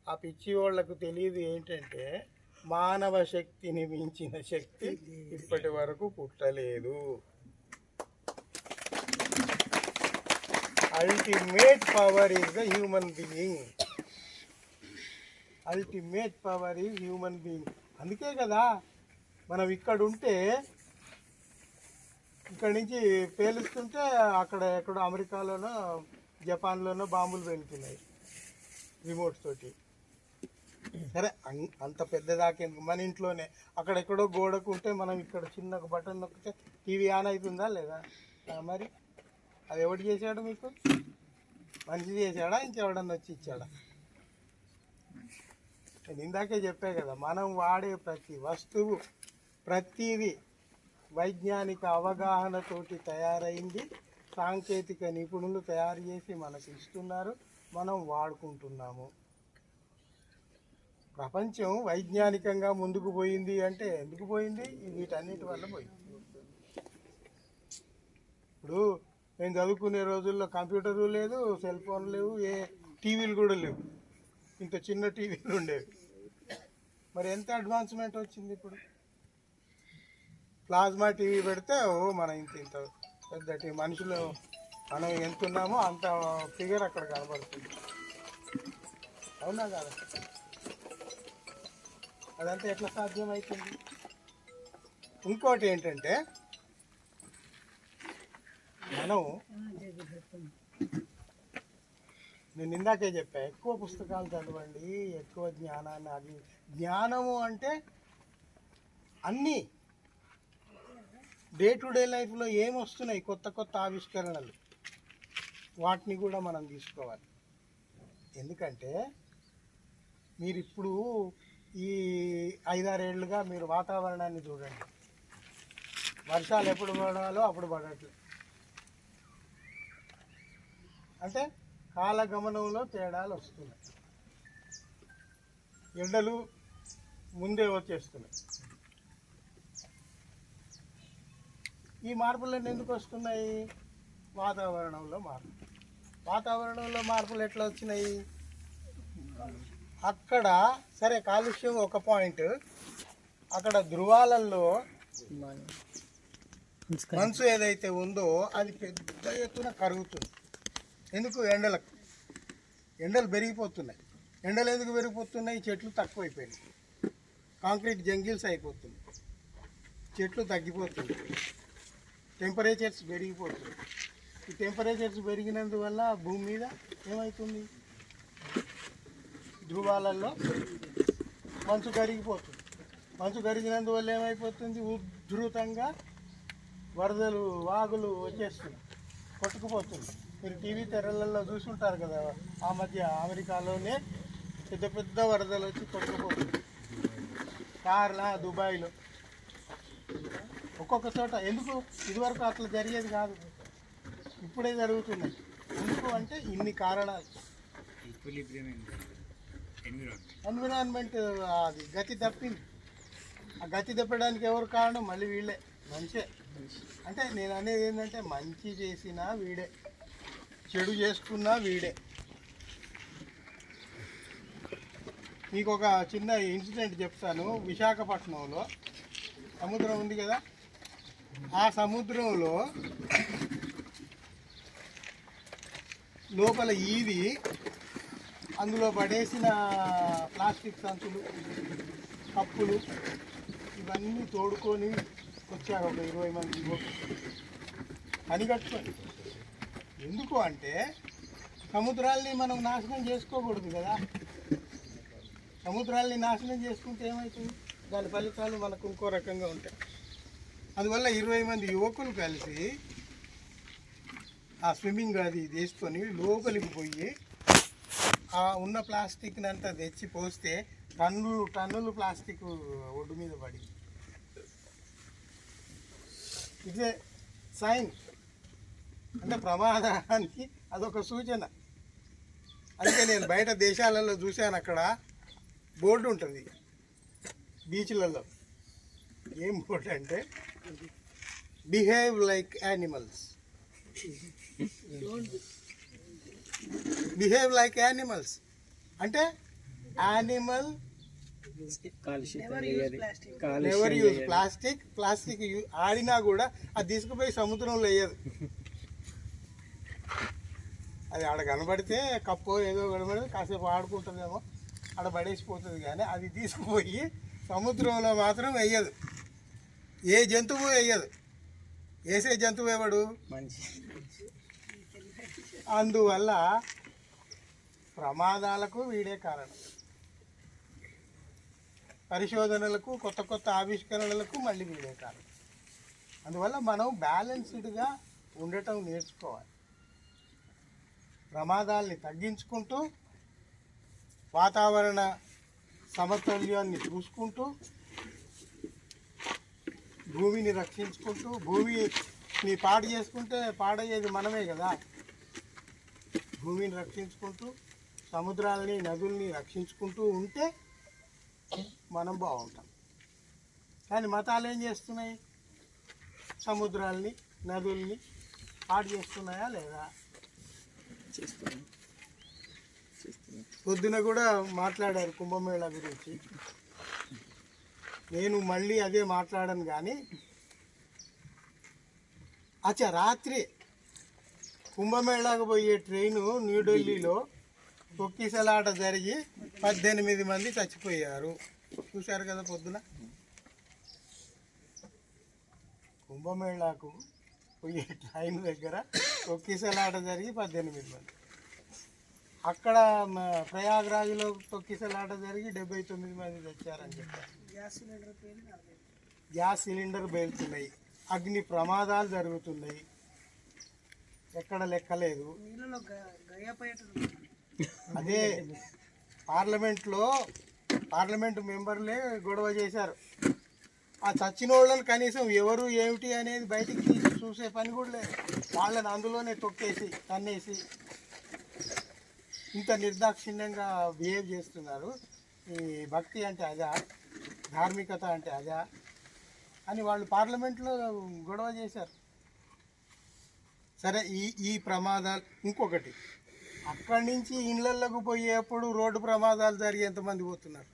ఆ పిచ్చి వాళ్ళకు తెలియదు ఏంటంటే మానవ శక్తిని మించిన శక్తి ఇప్పటి వరకు పుట్టలేదు. Ultimate power is the human being. Ultimate power is human being. అందుకే కదా మనం ఇక్కడ ఉంటే, ఇక్కడి నుంచి పేలుస్తుంటే అక్కడ ఎక్కడో అమెరికాలోనో జపాన్లోనో బాంబులు వెళ్తున్నాయి రిమోట్ తోటి. సరే, అంత పెద్దదాకేందుకు, మన ఇంట్లోనే అక్కడెక్కడో గోడకు ఉంటే మనం ఇక్కడ చిన్న ఒక బటన్ నొక్కితే టీవీ ఆన్ అవుతుందా లేదా? మరి అది ఎవడు చేశాడు మీకు? మనిషి చేశాడా, ఇంకెవడన్నా వచ్చి ఇచ్చాడా? నేను ఇందాకే చెప్పా కదా, మనం వాడే ప్రతి వస్తువు, ప్రతిదీ వైజ్ఞానిక అవగాహనతోటి తయారైంది. సాంకేతిక నిపుణులు తయారు చేసి మనకు ఇస్తున్నారు, మనం వాడుకుంటున్నాము. ప్రపంచం వైజ్ఞానికంగా ముందుకు పోయింది అంటే ఎందుకు పోయింది? వీటన్నిటి వల్ల పోయింది. ఇప్పుడు నేను చదువుకునే రోజుల్లో కంప్యూటరు లేదు, సెల్ ఫోన్ లేవు, ఏ టీవీలు కూడా లేవు, ఇంత చిన్న టీవీలు ఉండేవి. మరి ఎంత అడ్వాన్స్మెంట్ వచ్చింది ఇప్పుడు? ప్లాస్మా టీవీ పెడితే మనం ఇంత పెద్ద టీవీ, మనుషులు మనం ఎంత ఉన్నామో అంత ఫిగర్ అక్కడ కనబడుతుంది. అవునా కాదా? అదంతా ఎట్లా సాధ్యమవుతుంది? ఇంకోటి ఏంటంటే, మనం, నేను ఇందాకే చెప్పా, ఎక్కువ పుస్తకాలు చదవండి, ఎక్కువ జ్ఞానాన్ని. అది జ్ఞానము అంటే అన్నీ డే టు డే లైఫ్లో ఏమొస్తున్నాయి కొత్త కొత్త ఆవిష్కరణలు, వాటిని కూడా మనం తీసుకోవాలి. ఎందుకంటే మీరు ఇప్పుడు ఈ 5-6 ఏళ్ళుగా మీరు వాతావరణాన్ని చూడండి, వర్షాలు ఎప్పుడు పడాలో అప్పుడు పడట్లేదు. అంటే కాలగమనంలో తేడాలు వస్తున్నాయి, ఎండలు ముందే వచ్చేస్తున్నాయి. ఈ మార్పులన్నీ ఎందుకు వస్తున్నాయి? వాతావరణంలో మార్పు. వాతావరణంలో మార్పులు ఎట్లా వచ్చినాయి? అక్కడ సరే కాలుష్యం ఒక పాయింట్, అక్కడ ధృవాలలో మంచు ఏదైతే ఉందో అది పెద్ద ఎత్తున కరుగుతుంది. ఎందుకు? ఎండలు పెరిగిపోతున్నాయి. ఎండలు ఎందుకు పెరిగిపోతున్నాయి? చెట్లు తక్కువైపోయినాయి, కాంక్రీట్ జంగిల్స్ అయిపోతుంది, చెట్లు తగ్గిపోతుంది, టెంపరేచర్స్ పెరిగిపోతుంది. ఈ టెంపరేచర్స్ పెరిగినందువల్ల భూమి మీద ఏమవుతుంది? ధృవాలలో మంచు కరిగిపోతుంది. మంచు కరిగినందువల్ల ఏమైపోతుంది? ఉధృతంగా వరదలు, వాగులు వచ్చేస్తుంది, కొట్టుకుపోతుంది. మీరు టీవీ తెరలలో చూసుంటారు కదా, ఆ మధ్య అమెరికాలోనే పెద్ద పెద్ద వరదలు వచ్చి కొట్టుకుపోతుంది. కార్లా దుబాయ్లో ఒక్కొక్క చోట. ఎందుకు ఇదివరకు అట్లా జరిగేది కాదు, ఇప్పుడే జరుగుతున్నాయి. ఎందుకు అంటే ఇన్ని కారణాలు. ఎన్విరాన్మెంట్ అది గతి తప్పింది. ఆ గతి తప్పడానికి ఎవరు కారణం? మళ్ళీ వీళ్ళే. మంచే అంటే నేను అనేది ఏంటంటే, మంచి చేసినా వీడే, చెడు చేసుకున్నా వీడే. మీకు ఒక చిన్న ఇన్సిడెంట్ చెప్తాను. విశాఖపట్నంలో సముద్రం ఉంది కదా, ఆ సముద్రంలో లోపల ఈది అందులో పడేసిన ప్లాస్టిక్ సంచులు, కప్పులు ఇవన్నీ తోడుకొని వచ్చారు ఒక 20 మంది యువకులు పనిగట్టుకొని. ఎందుకు అంటే సముద్రాల్ని మనం నాశనం చేసుకోకూడదు కదా. సముద్రాల్ని నాశనం చేసుకుంటే ఏమవుతుంది? దాని ఫలితాలు మనకు ఇంకో రకంగా ఉంటాయి. అందువల్ల 20 మంది యువకులు కలిసి ఆ స్విమ్మింగ్ అది తీసుకొని లోపలికి పోయి ఆ ఉన్న ప్లాస్టిక్ని అంతా తెచ్చి పోస్తే టన్నులు టన్నులు ప్లాస్టిక్ ఒడ్డు మీద పడి, ఇదే సైన్ అంటే ప్రమాదానికి అదొక సూచన. అందుకే నేను బయట దేశాలలో చూశాను, అక్కడ బోర్డు ఉంటుంది బీచ్లలో. ఏం బోర్డు అంటే behave like animals, behave like animals అంటే animal never use plastic. Plastic ఆడినా కూడా అది తీసుకుపోయి సముద్రంలో వేయదు. అది ఆడ కనబడితే కప్పో ఏదో కనబడితే కాసేపు ఆడుకుంటుందేమో, ఆడ పడేసిపోతుంది. కానీ అది తీసుకుపోయి సముద్రంలో మాత్రం వేయదు. ఏ జంతువు వేయదు. వేసే జంతువు ఎవడు? అందువల్ల ప్రమాదాలకు వీడే కారణం. పరిశోధనలకు, కొత్త కొత్త ఆవిష్కరణలకు మళ్ళీ వీడే కారణం. అందువల్ల మనం బ్యాలెన్స్డ్గా ఉండటం నేర్చుకోవాలి. ప్రమాదాల్ని తగ్గించుకుంటూ, వాతావరణ సమతుల్యాన్ని చూసుకుంటూ, భూమిని రక్షించుకుంటూ, భూమిని పాడు చేసుకుంటే పాడయ్యేది మనమే కదా. భూమిని రక్షించుకుంటూ, సముద్రాలని, నదుల్ని రక్షించుకుంటూ ఉంటే మనం బాగుంటాం. కానీ మతాలు ఏం చేస్తున్నాయి? సముద్రాల్ని, నదుల్ని పాడు చేస్తున్నాయా లేదా? పొద్దున కూడా మాట్లాడారు కుంభమేళా గురించి. నేను మళ్ళీ అదే మాట్లాడను. కానీ అచ్చా, రాత్రి కుంభమేళాకు పోయే ట్రైను న్యూఢిల్లీలో తొక్కిసలాట జరిగి 18 మంది చచ్చిపోయారు. చూశారు కదా పొద్దున. కుంభమేళాకు పోయే ట్రైన్ దగ్గర తొక్కిసలాట జరిగి 18 మంది. అక్కడ ప్రయాగ్రాజ్లో తొక్కిసలాట జరిగి 79 మంది చచ్చారని చెప్పారు. గ్యాస్ సిలిండర్ పేలుతున్నాయి, అగ్ని ప్రమాదాలు జరుగుతున్నాయి, ఎక్కడ లెక్కలేదు. అదే పార్లమెంట్ మెంబర్లే గొడవ చేశారు. ఆ చచ్చిన వాళ్ళని కనీసం ఎవరు ఏమిటి అనేది బయటికి తీసి చూసే పని కూడా లేదు. వాళ్ళని అందులోనే తొక్కేసి తన్నేసి ఇంత నిర్దాక్షిణ్యంగా బిహేవ్ చేస్తున్నారు. ఈ భక్తి అంటే అదా, ధార్మికత అంటే అదా అని వాళ్ళు పార్లమెంట్లో గొడవ చేశారు. సరే, ఈ ప్రమాదాలు. ఇంకొకటి, అక్కడి నుంచి ఇళ్ళకు పోయేప్పుడు రోడ్డు ప్రమాదాలు జరిగి ఎంతమంది పోతున్నారు?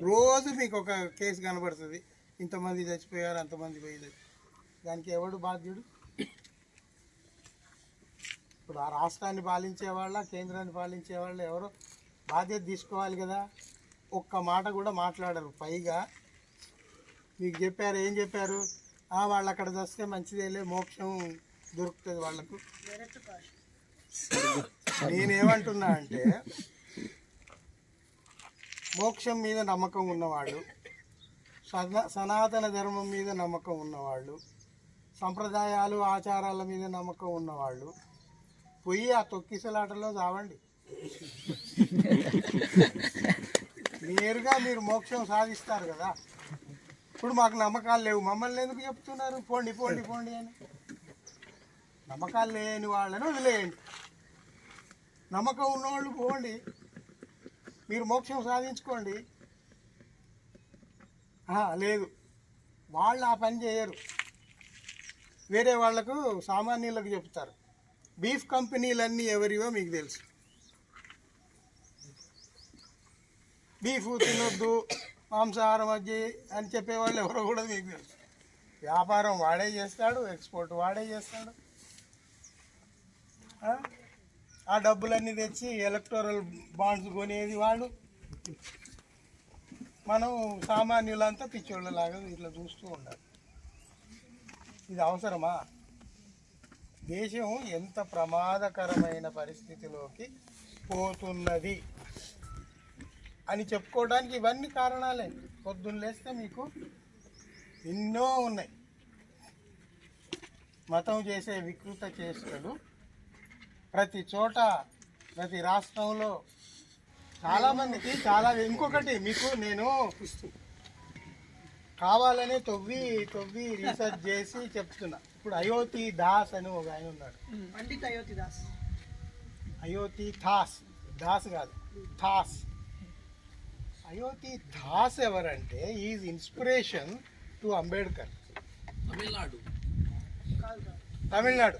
రోజు మీకు ఒక కేసు కనబడుతుంది, ఇంతమంది చచ్చిపోయారు, అంతమంది పోయింది. దానికి ఎవడు బాధ్యుడు? ఇప్పుడు ఆ రాష్ట్రాన్ని పాలించే వాళ్ళ, కేంద్రాన్ని పాలించే వాళ్ళు ఎవరో బాధ్యత తీసుకోవాలి కదా. ఒక్క మాట కూడా మాట్లాడరు. పైగా మీకు చెప్పారు, ఏం చెప్పారు? వాళ్ళు అక్కడ చస్తే మంచిదేలే, మోక్షం దొరుకుతుంది వాళ్ళకు. నేనేమంటున్నా అంటే, మోక్షం మీద నమ్మకం ఉన్నవాళ్ళు, సనాతన ధర్మం మీద నమ్మకం ఉన్నవాళ్ళు, సంప్రదాయాలు ఆచారాల మీద నమ్మకం ఉన్నవాళ్ళు పోయి ఆ తొక్కిసలాటలో చావండి. నేరుగా మీరు మోక్షం సాధిస్తారు కదా. ఇప్పుడు మాకు నమ్మకాలు లేవు, మమ్మల్ని ఎందుకు చెప్తున్నారు పోండి పోండి పోండి అని? నమ్మకాలు లేని వాళ్ళని వదిలేయండి, నమ్మకం ఉన్నవాళ్ళు పోండి, మీరు మోక్షం సాధించుకోండి. లేదు, వాళ్ళు ఆ పని చేయరు, వేరే వాళ్లకు సామాన్యులకు చెప్తారు. బీఫ్ కంపెనీలన్నీ ఎవరివో మీకు తెలుసు. బీఫ్ తినొద్దు, మాంసాహారం అది అని చెప్పేవాళ్ళు ఎవరో కూడా మీకు తెలుసు. వ్యాపారం వాడే చేస్తాడు, ఎక్స్పోర్ట్ వాడే చేస్తాడు. ఆ డబ్బులన్నీ తెచ్చి ఎలక్టోరల్ బాండ్స్ కొనేది వాడు. మనం సామాన్యులంతా పిచ్చోళ్ళలాగా ఇట్లా చూస్తూ ఉండాలి. ఇది అవసరమా? దేశం ఎంత ప్రమాదకరమైన పరిస్థితిలోకి పోతున్నది అని చెప్పుకోవడానికి ఇవన్నీ కారణాలే. పొద్దున్న లేస్తే మీకు ఎన్నో ఉన్నాయి. మతం చేసే వికృత చేష్టలు ప్రతి చోట, ప్రతి రాష్ట్రంలో చాలామందికి చాలా. ఇంకొకటి మీకు నేను కావాలనే తవ్వి రీసెర్చ్ చేసి చెప్తున్నా. ఇప్పుడు అయోతి దాస్ అని ఒక ఆయన ఉన్నాడు, పండిత్ అయోతి దాస్. అయోతి దాస్ కాదు, థాస్. అయోతి దాస్ ఎవరంటే is inspiration to Ambedkar. Tamil Nadu.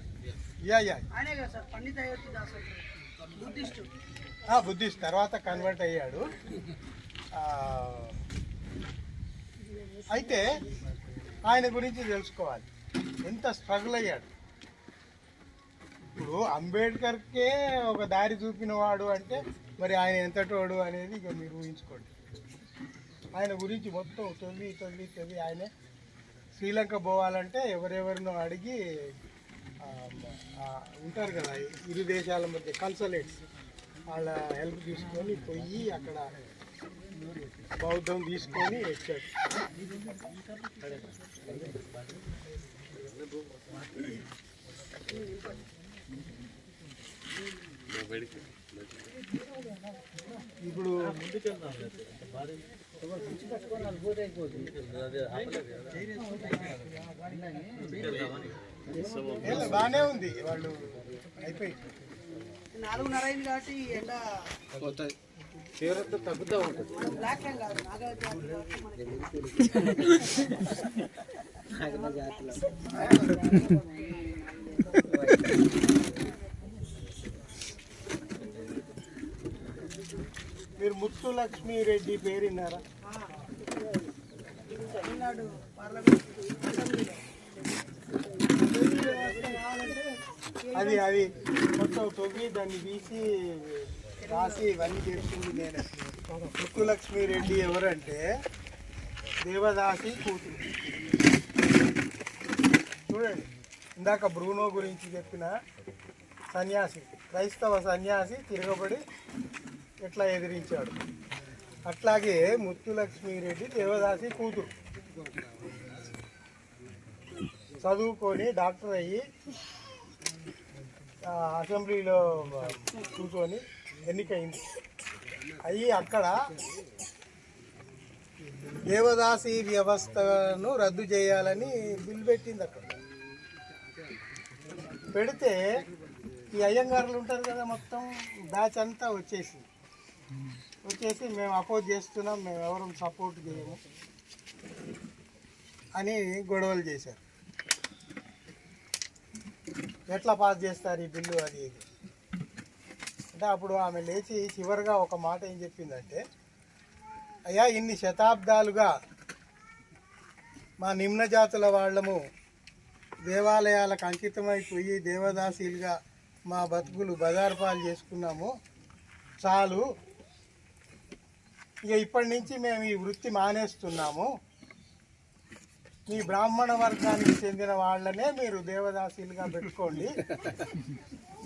Yeah ఆయనే కదా సార్ పండిత్ అయోతి దాస్ అంటే. బుద్ధిస్ట్, తర్వాత కన్వర్ట్ అయ్యాడు. అయితే ఆయన గురించి తెలుసుకోవాలి, ఎంత స్ట్రగుల్ అయ్యాడు. ఇప్పుడు అంబేద్కర్కే ఒక దారి చూపినవాడు అంటే మరి ఆయన ఎంతటోడు అనేది ఇక మీరు ఊహించుకోండి. ఆయన గురించి మొత్తం తొవ్వి ఆయనే శ్రీలంక పోవాలంటే ఎవరెవరినో అడిగి ఉంటారు కదా ఇరు దేశాల మధ్య కన్సలేట్స్, వాళ్ళ హెల్ప్ తీసుకొని పోయి అక్కడ బౌద్ధం తీసుకొని వచ్చాడు. ఇప్పుడు బాగానే ఉంది, వాళ్ళు అయిపోయి 4:30 అయింది కాబట్టి ఎండ తీవ్రత తగ్గుతూ ఉంటుంది. బ్లాక్ టైం కాదు, మీరు ముత్తు లక్ష్మీ రెడ్డి పేరు విన్నారా? తమిళనాడు పార్లమెంట్ అసెంబ్లీలో అది మొత్తం తవ్వి దాన్ని తీసి రాసి ఇవన్నీ చేస్తుంది నేనే. ముత్తు లక్ష్మీ రెడ్డి ఎవరంటే దేవదాసి కూతురు. చూడండి, ఇందాక బ్రూనో గురించి చెప్పిన సన్యాసి, క్రైస్తవ సన్యాసి తిరగబడి ఎట్లా ఎదిరించాడు, అట్లాగే ముత్తులక్ష్మీరెడ్డి దేవదాసి కూతురు. చదువుకొని డాక్టర్ అయ్యి అసెంబ్లీలో కూర్చొని ఎన్నికైంది. అయ్యి అక్కడ దేవదాసి వ్యవస్థను రద్దు చేయాలని బిల్ పెట్టింది. అక్కడ పెడితే ఈ అయ్యంగారులు ఉంటారు కదా, మొత్తం బ్యాచ్ అంతా వచ్చేసి మేము అపోజ్ చేస్తున్నాం, మేము ఎవరు సపోర్ట్ చేయము అని గొడవలు చేశారు. ఎట్లా పాస్ చేస్తారు ఈ బిల్లు అది ఇది అంటే, అప్పుడు ఆమె లేచి చివరిగా ఒక మాట ఏం చెప్పిందంటే, అయ్యా ఇన్ని శతాబ్దాలుగా మా నిమ్న జాతుల వాళ్ళము దేవాలయాలకు అంకితమైపోయి దేవదాసీలుగా మా బతుకులు బజారుపాలు చేసుకున్నాము, చాలు, ఇక ఇప్పటి నుంచి మేము ఈ వృత్తి మానేస్తున్నాము, మీ బ్రాహ్మణ వర్గానికి చెందిన వాళ్ళనే మీరు దేవదాసీలుగా పెట్టుకోండి,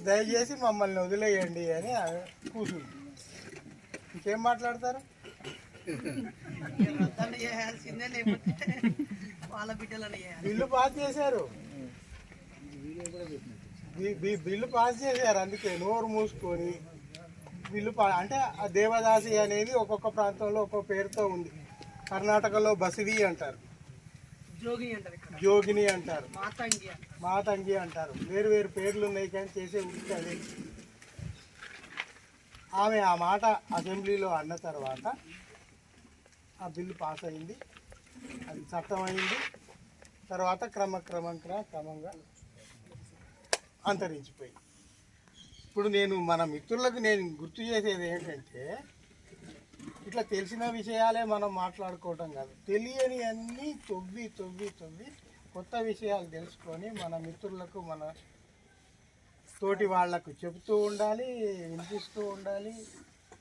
దయచేసి మమ్మల్ని వదిలేయండి అని కూర్చుంది. ఇంకేం మాట్లాడతారు? చేయాల్సిందే, లేకపోతే వాళ్ళ బిడ్డలని బిల్లు పాస్ చేశారు. బిల్లు పాస్ చేశారు, అందుకే నోరు మూసుకొని బిల్లు అంటే ఆ దేవదాసి అనేది ఒక్కొక్క ప్రాంతంలో ఒక్కొక్క పేరుతో ఉంది. కర్ణాటకలో బసివి అంటారు, జోగి అంటారు, ఇక్కడ జోగిని అంటారు, మాతంగి అంటారు. మాతంగి అంటారు. వేరు వేరు పేర్లు ఉన్నాయి కానీ చేసే వృత్తి అదే. ఆమె ఆ మాట అసెంబ్లీలో అన్న తర్వాత ఆ బిల్లు పాస్ అయింది, అది చట్టం అయింది. తర్వాత క్రమంగా అంతరించిపోయింది. ఇప్పుడు మన మిత్రులకు నేను గుర్తు చేసేది ఏంటంటే, ఇట్లా తెలిసిన విషయాలే మనం మాట్లాడుకోవటం కాదు, తెలియని అన్నీ తొవ్వి కొత్త విషయాలు తెలుసుకొని మన మిత్రులకు మన తోటి వాళ్లకు చెబుతూ ఉండాలి, వినిపిస్తూ ఉండాలి.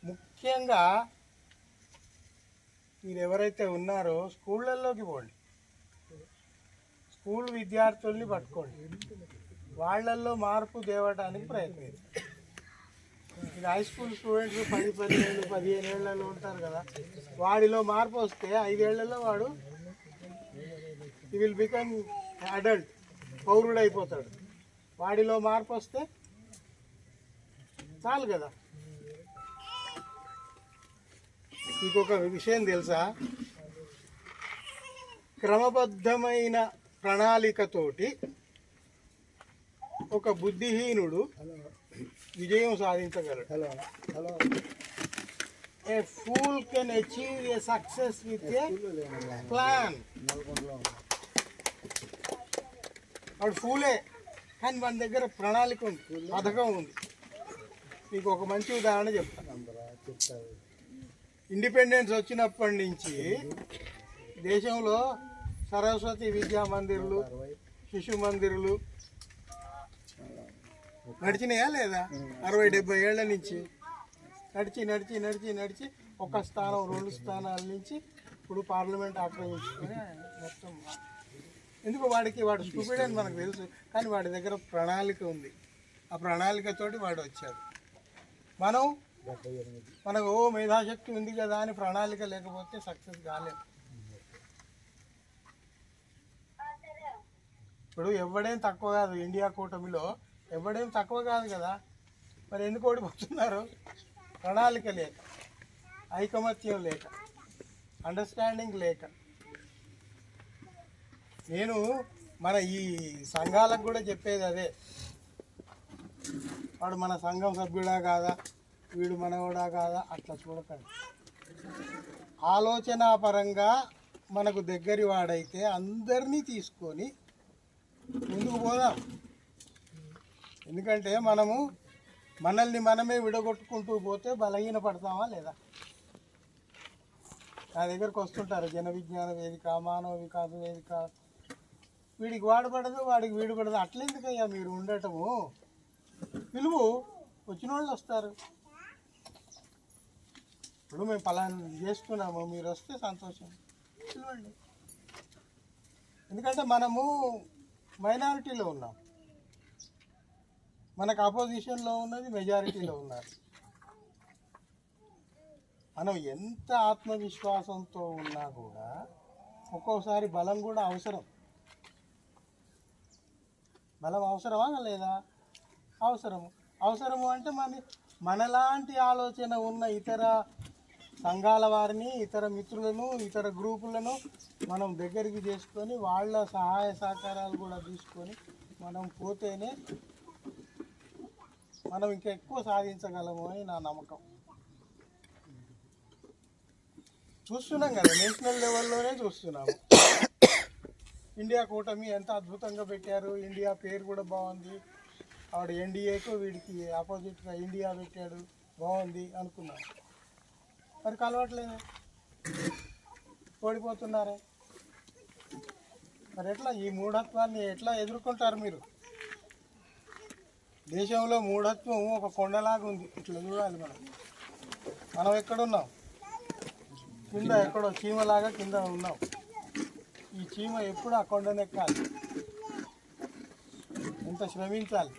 ముఖ్యంగా మీరు ఎవరైతే ఉన్నారో స్కూళ్ళల్లోకి పోండి, స్కూల్ విద్యార్థుల్ని పట్టుకోండి, వాళ్ళల్లో మార్పు తేవడానికి ప్రయత్నించండి. ఇది హై స్కూల్ స్టూడెంట్స్ 10-15 ఏళ్లలో ఉంటారు కదా, వాడిలో మార్పు వస్తే 5 ఏళ్లలో వాడు ఈ విల్ బికమ్ అడల్ట్, పౌరుడు అయిపోతాడు. వాడిలో మార్పు వస్తే చాలు కదా. ఇంకొక విషయం తెలుసా, క్రమబద్ధమైన ప్రణాళికతోటి ఒక బుద్ధిహీనుడు విజయం సాధించగలడు. A fool can achieve a success with a plan. వాడు ఫూలే, కానీ మన దగ్గర ప్రణాళిక ఉంది, పథకం ఉంది. మీకు ఒక మంచి ఉదాహరణ చెప్తాను. ఇండిపెండెన్స్ వచ్చినప్పటి నుంచి దేశంలో సరస్వతి విద్యా మందిర్లు, శిశు మందిర్లు నడిచినాయా లేదా? 60-70 ఏళ్ల నుంచి నడిచి ఒక స్థానం 2 స్థానాల నుంచి ఇప్పుడు పార్లమెంట్ ఆక్రమించుకొని మొత్తం. ఎందుకు వాడు స్టూపిడ్ అని మనకు తెలుసు, కానీ వాడి దగ్గర ప్రణాళిక ఉంది. ఆ ప్రణాళికతోటి వాడు వచ్చాడు. మనకు మేధాశక్తి ఉంది కదా అని ప్రణాళిక లేకపోతే సక్సెస్ కాలేము. ఇప్పుడు ఎవడేం తక్కువ కాదు, ఇండియా కూటమిలో ఎవడేం తక్కువ కాదు కదా. మరి ఎందుకు ఓడిపోతున్నారు? ప్రణాళిక లేక, ఐకమత్యం లేక, అండర్స్టాండింగ్ లేక. నేను మన ఈ సంఘాలకు కూడా చెప్పేది అదే. వాడు మన సంఘం సభ్యుడా కాదా, వీడు మనవడా కాదా, అట్లా చూడకండి. ఆలోచనాపరంగా మనకు దగ్గరి వాడైతే అందరినీ తీసుకొని ముందుకు పోదాం. ఎందుకంటే మనల్ని మనమే విడగొట్టుకుంటూ పోతే బలహీన పడతామా లేదా? నా దగ్గరకు వస్తుంటారు జన విజ్ఞాన వేదిక, మానవ వికాస వేదిక, వీడికి వాడబడదు, వాడికి వీడబడదు. అట్లెందుకయ్యా మీరు ఉండటము? పిలువు, వచ్చిన వాళ్ళు వస్తారు. ఇప్పుడు మేము పలానా చేస్తున్నాము, మీరు వస్తే సంతోషం, పిలవండి. ఎందుకంటే మనము మైనారిటీలో ఉన్నాం, మనకు ఆపోజిషన్లో ఉన్నది మెజారిటీలో ఉన్నారు. మనం ఎంత ఆత్మవిశ్వాసంతో ఉన్నా కూడా ఒక్కోసారి బలం కూడా అవసరం. బలం అవసరమా లేదా? అవసరము అంటే మనలాంటి ఆలోచన ఉన్న ఇతర సంఘాల వారిని, ఇతర మిత్రులను, ఇతర గ్రూపులను మనం దగ్గరికి చేసుకొని వాళ్ళ సహాయ సహకారాలు కూడా తీసుకొని మనం పోతేనే మనం ఇంకా ఎక్కువ సాధించగలము అని నా నమ్మకం. చూస్తున్నాం కదా, నేషనల్ లెవెల్లోనే చూస్తున్నాము. ఇండియా కూటమి ఎంత అద్భుతంగా పెట్టారు, ఇండియా పేరు కూడా బాగుంది. ఆవిడ ఎన్డీఏకు వీడికి ఆపోజిట్గా ఇండియా పెట్టాడు, బాగుంది అనుకున్నాను. మరి కలవట్లేదే, ఓడిపోతున్నారే. మరి ఎట్లా ఈ మూఢత్వాన్ని ఎట్లా ఎదుర్కొంటారు మీరు? దేశంలో మూఢత్వం ఒక కొండలాగా ఉంది, ఇట్లా చూడాలి. మనం ఎక్కడున్నాం? కింద ఎక్కడో చీమలాగా కింద ఉన్నాం. ఈ చీమ ఎప్పుడు ఆ కొండనెక్కాలి, ఎంత శ్రమించాలి.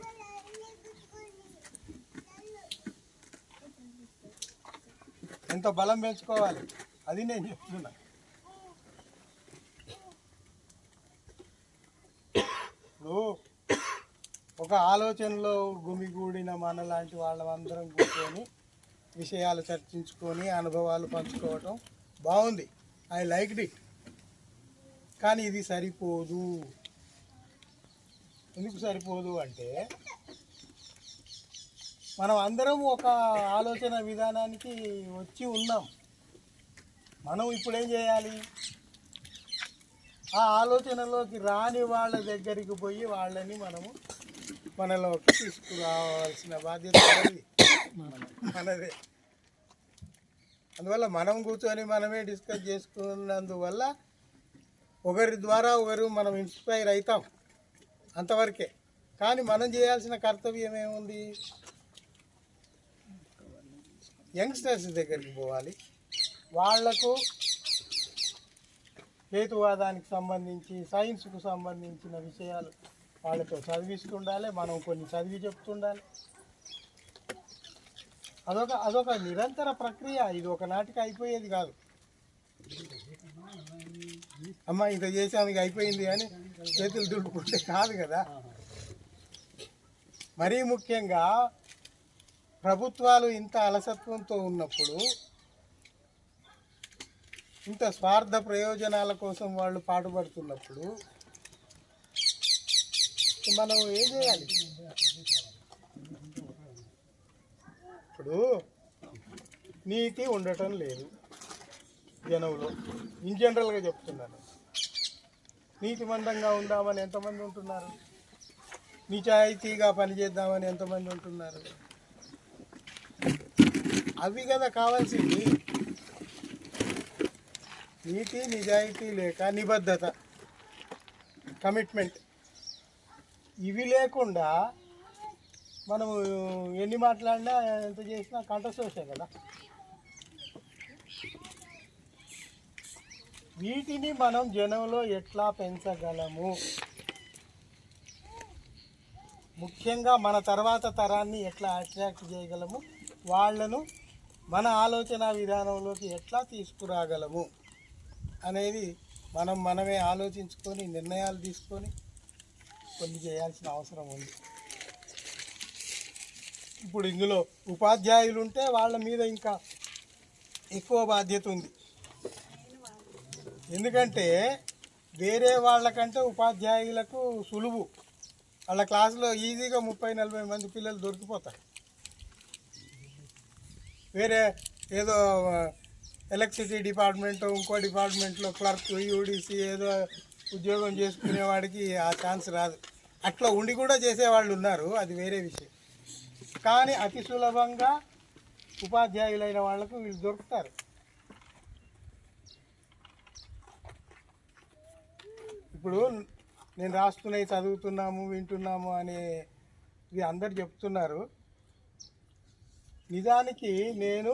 ఎంత బలం పెంచుకోవాలి, అది నేను చెప్తున్నా. ఇప్పుడు ఒక ఆలోచనలో గుమిగూడిన మన లాంటి వాళ్ళందరం కూర్చొని విషయాలు చర్చించుకొని అనుభవాలు పంచుకోవటం బాగుంది. I like it. కానీ ఇది సరిపోదు. ఎందుకు సరిపోదు అంటే మనం అందరం ఒక ఆలోచన విధానానికి వచ్చి ఉన్నాం. మనం ఇప్పుడు ఏం చేయాలి? ఆ ఆలోచనలోకి రాని వాళ్ళ దగ్గరికి పోయి వాళ్ళని మనలోకి తీసుకురావాల్సిన బాధ్యత మనదే. అందువల్ల మనం కూర్చొని మనమే డిస్కస్ చేసుకున్నందువల్ల ఒకరి ద్వారా ఒకరు మనం ఇన్స్పైర్ అవుతాం, అంతవరకే. కానీ మనం చేయాల్సిన కర్తవ్యం ఏముంది? యంగ్స్టర్స్ దగ్గరికి పోవాలి, వాళ్లకు హేతువాదానికి సంబంధించి సైన్స్కు సంబంధించిన విషయాలు వాళ్ళతో చదివిస్తుండాలి, మనం కొన్ని చదివి చెప్తుండాలి. అదొక నిరంతర ప్రక్రియ. ఇది ఒక నాటికి అయిపోయేది కాదు. అమ్మ ఇంత చేసాము ఇక అయిపోయింది అని చేతులు దులుపుకుంటే కాదు కదా. మరీ ముఖ్యంగా ప్రభుత్వాలు ఇంత అలసత్వంతో ఉన్నప్పుడు, ఇంత స్వార్థ ప్రయోజనాల కోసం వాళ్ళు పాటుపడుతున్నప్పుడు మనం ఏం చేయాలి? ఇప్పుడు నీతి ఉండటం లేదు జనంలో. ఇన్ జనరల్గా చెప్తున్నాను. నీతిమంతంగా ఉందామని ఎంతమంది ఉంటున్నారు? నిజాయితీగా పనిచేద్దామని ఎంతమంది ఉంటున్నారు? అవి కదా కావాల్సింది. నీతి నిజాయితీ లేక నిబద్ధత, కమిట్మెంట్, ఇవి లేకుండా మనము ఎన్ని మాట్లాడినా ఎంత చేసినా కంఠశోషే కదా. వీటిని మనం జనంలో ఎట్లా పెంచగలము? ముఖ్యంగా మన తర్వాత తరాన్ని ఎట్లా అట్రాక్ట్ చేయగలము? వాళ్ళను మన ఆలోచన విధానంలోకి ఎట్లా తీసుకురాగలము అనేది మనమే ఆలోచించుకొని నిర్ణయాలు తీసుకొని కొన్ని చేయాల్సిన అవసరం ఉంది. ఇప్పుడు ఇందులో ఉపాధ్యాయులు ఉంటే వాళ్ళ మీద ఇంకా ఎక్కువ బాధ్యత ఉంది. ఎందుకంటే వేరే వాళ్ళకంటే ఉపాధ్యాయులకు సులువు. వాళ్ళ క్లాసులో ఈజీగా 30-40 మంది పిల్లలు దొరికిపోతారు. వేరే ఏదో ఎలక్ట్రిసిటీ డిపార్ట్మెంట్, ఇంకో డిపార్ట్మెంట్లో క్లర్క్, యూడీసీ ఏదో ఉద్యోగం చేసుకునేవాడికి ఆ ఛాన్స్ రాదు. అట్లా ఉండి కూడా చేసేవాళ్ళు ఉన్నారు, అది వేరే విషయం. కానీ అతి సులభంగా ఉపాధ్యాయులైన వాళ్లకు వీళ్ళు దొరుకుతారు. ఇప్పుడు నేను రాస్తున్నాయి చదువుతున్నాము వింటున్నాము అని ఇది అందరు చెప్తున్నారు. నిజానికి నేను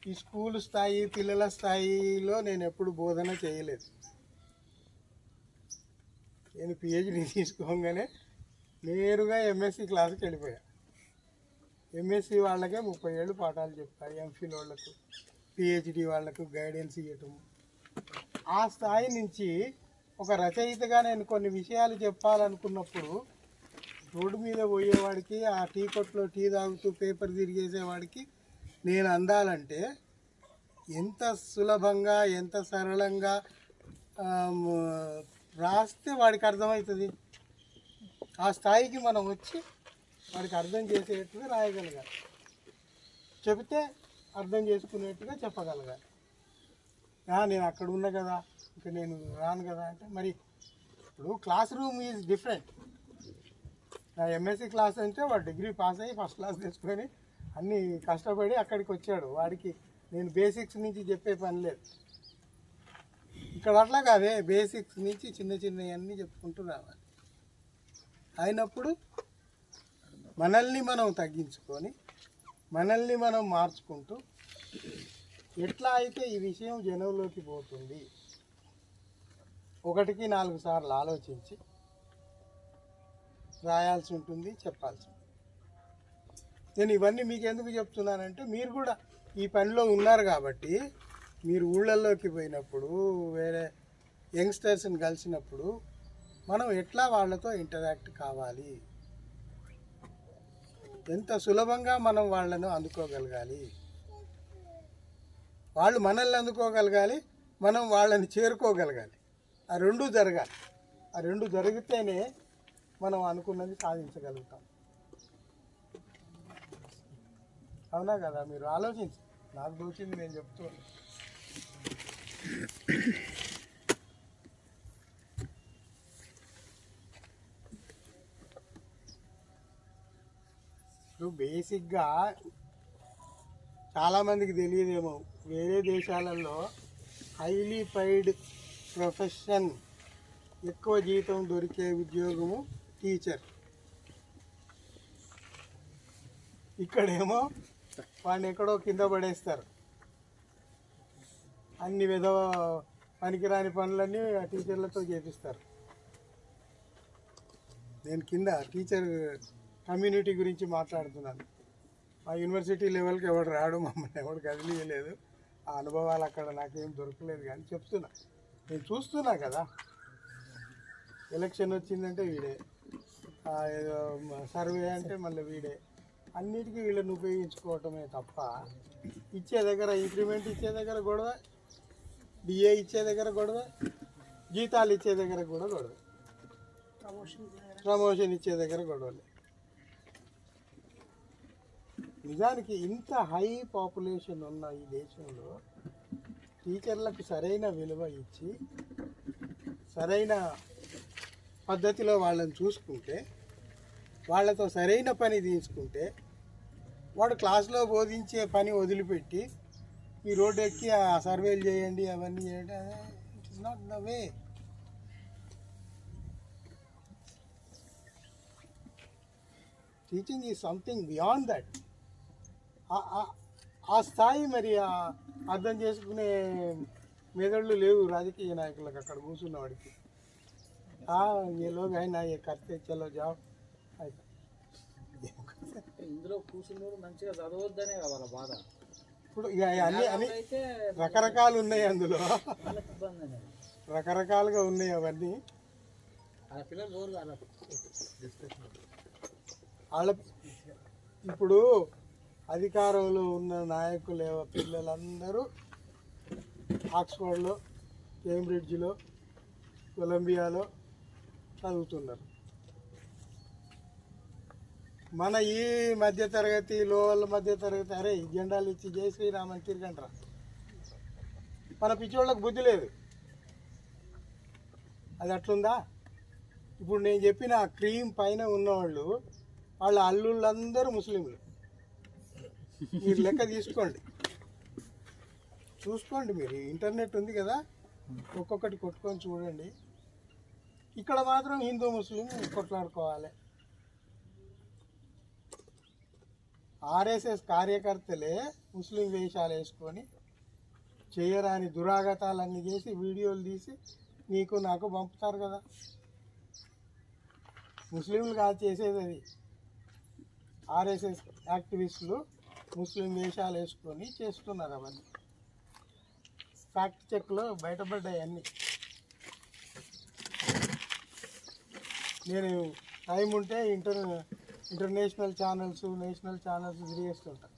ఈ స్కూల్ స్థాయి, పిల్లల స్థాయిలో నేను ఎప్పుడు బోధన చేయలేదు. నేను పిహెచ్డి తీసుకోగానే నేరుగా ఎంఎస్సి క్లాస్కి వెళ్ళిపోయా. ఎంఎస్సి వాళ్ళకే 30 ఏళ్ళు పాఠాలు చెప్తాయి, ఎంఫిల్ వాళ్ళకు, పిహెచ్డి వాళ్ళకు గైడెన్స్ ఇవ్వటం. ఆ స్థాయి నుంచి ఒక రచయితగా నేను కొన్ని విషయాలు చెప్పాలనుకున్నప్పుడు రోడ్డు మీద పోయేవాడికి, ఆ టీ కొట్లో టీ తాగుతూ పేపర్ తిరిగేసేవాడికి నేను అందాలంటే ఎంత సులభంగా, ఎంత సరళంగా రాస్తే వాడికి అర్థమవుతుంది. ఆ స్థాయికి మనం వచ్చి వాడికి అర్థం చేసేట్టుగా రాయగలగాలి, చెబితే అర్థం చేసుకునేట్టుగా చెప్పగలగాలి. నేను అక్కడ ఉన్నా కదా, ఇంకా నేను రాను కదా అంటే మరి ఇప్పుడు క్లాస్ రూమ్ ఈజ్ డిఫరెంట్. నా ఎంఎస్సి క్లాస్ అంటే వాడు డిగ్రీ పాస్ అయ్యి ఫస్ట్ క్లాస్ తెచ్చుకొని అన్నీ కష్టపడి అక్కడికి వచ్చాడు. వాడికి నేను బేసిక్స్ నుంచి చెప్పే పని లేదు. ఇక్కడ అట్లా కాదే, బేసిక్స్ నుంచి చిన్న చిన్నవన్నీ చెప్పుకుంటూ రావాలి. అయినప్పుడు మనల్ని మనం తగ్గించుకొని మనల్ని మనం మార్చుకుంటూ ఎట్లా అయితే ఈ విషయం జనంలోకి పోతుంది, 1కి 4 సార్లు ఆలోచించి రాయాల్సి ఉంటుంది, చెప్పాల్సి ఉంటుంది. నేను ఇవన్నీ మీకు ఎందుకు చెప్తున్నానంటే మీరు కూడా ఈ పనిలో ఉన్నారు కాబట్టి, మీరు ఊళ్ళల్లోకి పోయినప్పుడు, వేరే యంగ్స్టర్స్ని కలిసినప్పుడు మనం ఎట్లా వాళ్ళతో ఇంటరాక్ట్ కావాలి, ఎంత సులభంగా మనం వాళ్ళను అందుకోగలగాలి, వాళ్ళు మనల్ని అందుకోగలగాలి, మనం వాళ్ళని చేరుకోగలగాలి. ఆ రెండు జరగాలి. ఆ రెండు జరిగితేనే మనం అనుకున్నది సాధించగలుగుతాం. అవునా కదా? మీరు ఆలోచించి, నాకు దోచింది నేను చెప్తున్నాను. ఇప్పుడు బేసిక్గా చాలామందికి తెలియదేమో, వేరే దేశాలలో హైలీ పెయిడ్ ప్రొఫెషన్, ఎక్కువ జీతం దొరికే ఉద్యోగము టీచర్. ఇక్కడేమో వాడిని ఎక్కడో కింద పడేస్తారు. అన్ని విధవ పనికిరాని పనులన్నీ ఆ టీచర్లతో చేపిస్తారు. నేను కింద టీచర్ కమ్యూనిటీ గురించి మాట్లాడుతున్నాను. మా యూనివర్సిటీ లెవెల్కి ఎవడు రాడు, మమ్మల్ని ఎవడు కదిలియలేదు. ఆ అనుభవాలు అక్కడ నాకేం దొరకలేదు. కానీ చెప్తున్నా, నేను చూస్తున్నా కదా. ఎలక్షన్ వచ్చిందంటే వీడే, ఏదో సర్వే అంటే మళ్ళీ వీడే. అన్నిటికీ వీళ్ళని ఉపయోగించుకోవటమే తప్ప ఇచ్చే దగ్గర, ఇంక్రిమెంట్ ఇచ్చే దగ్గర గొడవ, డిఏ ఇచ్చే దగ్గర గొడవ, జీతాలు ఇచ్చే దగ్గర కూడా గొడవ, ప్రమోషన్ ఇచ్చే దగ్గర గొడవలే. నిజానికి ఇంత హై పాపులేషన్ ఉన్న ఈ దేశంలో టీచర్లకు సరైన విలువ ఇచ్చి సరైన పద్ధతిలో వాళ్ళని చూసుకుంటే, వాళ్ళతో సరైన పని తీసుకుంటే, వాడు క్లాస్లో బోధించే పని వదిలిపెట్టి ఈ రోడ్డు ఎక్కి ఆ సర్వేలు చేయండి, అవన్నీ చేయండి, it is not the way. Teaching is something beyond that. ఆ స్థాయి మరి అర్థం చేసుకునే మెదళ్ళు లేవు రాజకీయ నాయకులకు. అక్కడ కూర్చున్న వాడికి ఏ లోగ్ అయినా ఏ కర్తే చలో జాబ్. ఇందులో కూర్చున్నారు మంచిగా చదవద్దనే వాళ్ళ బాధ. ఇప్పుడు ఇక అన్ని రకరకాలు ఉన్నాయి, అందులో రకరకాలుగా ఉన్నాయి అవన్నీ. వాళ్ళ ఇప్పుడు అధికారంలో ఉన్న నాయకులు పిల్లలందరూ ఆక్స్ఫర్డ్లో, కేంబ్రిడ్జ్లో, కొలంబియాలో చదువుతున్నారు. మన ఈ మధ్యతరగతి, లోవల్ మధ్యతరగతి, అరే జెండాలు ఇచ్చి జై శ్రీరామ్ అని తిరగంటారా? మన పిచ్చోళ్ళకి బుద్ధి లేదు. అది అట్లుందా? ఇప్పుడు నేను చెప్పిన ఆ క్రీమ్ పైన ఉన్నవాళ్ళు, వాళ్ళ అల్లుళ్ళందరూ ముస్లింలు. మీరు లెక్క చూసుకోండి. మీరు ఇంటర్నెట్ ఉంది కదా, ఒక్కొక్కటి కొట్టుకొని చూడండి. ఇక్కడ మాత్రం హిందూ ముస్లిం కొట్లాడుకోవాలి. ఆర్ఎస్ఎస్ కార్యకర్తలే ముస్లిం వేషాలు వేసుకొని చేయరాని దురాగతాలన్నీ చేసి వీడియోలు తీసి నీకు నాకు పంపుతారు కదా. ముస్లింలు కాదు చేసేది అది. ఆర్ఎస్ఎస్ యాక్టివిస్టులు ముస్లిం వేషాలు వేసుకొని చేస్తున్నారు అవన్నీ. ఫ్యాక్ట్ చెక్లో బయటపడ్డాయి అన్నీ. నేను టైం ఉంటే ఇంటర్నేషనల్ ఛానల్స్, నేషనల్ ఛానల్స్ తిరిగేస్తుంటాను.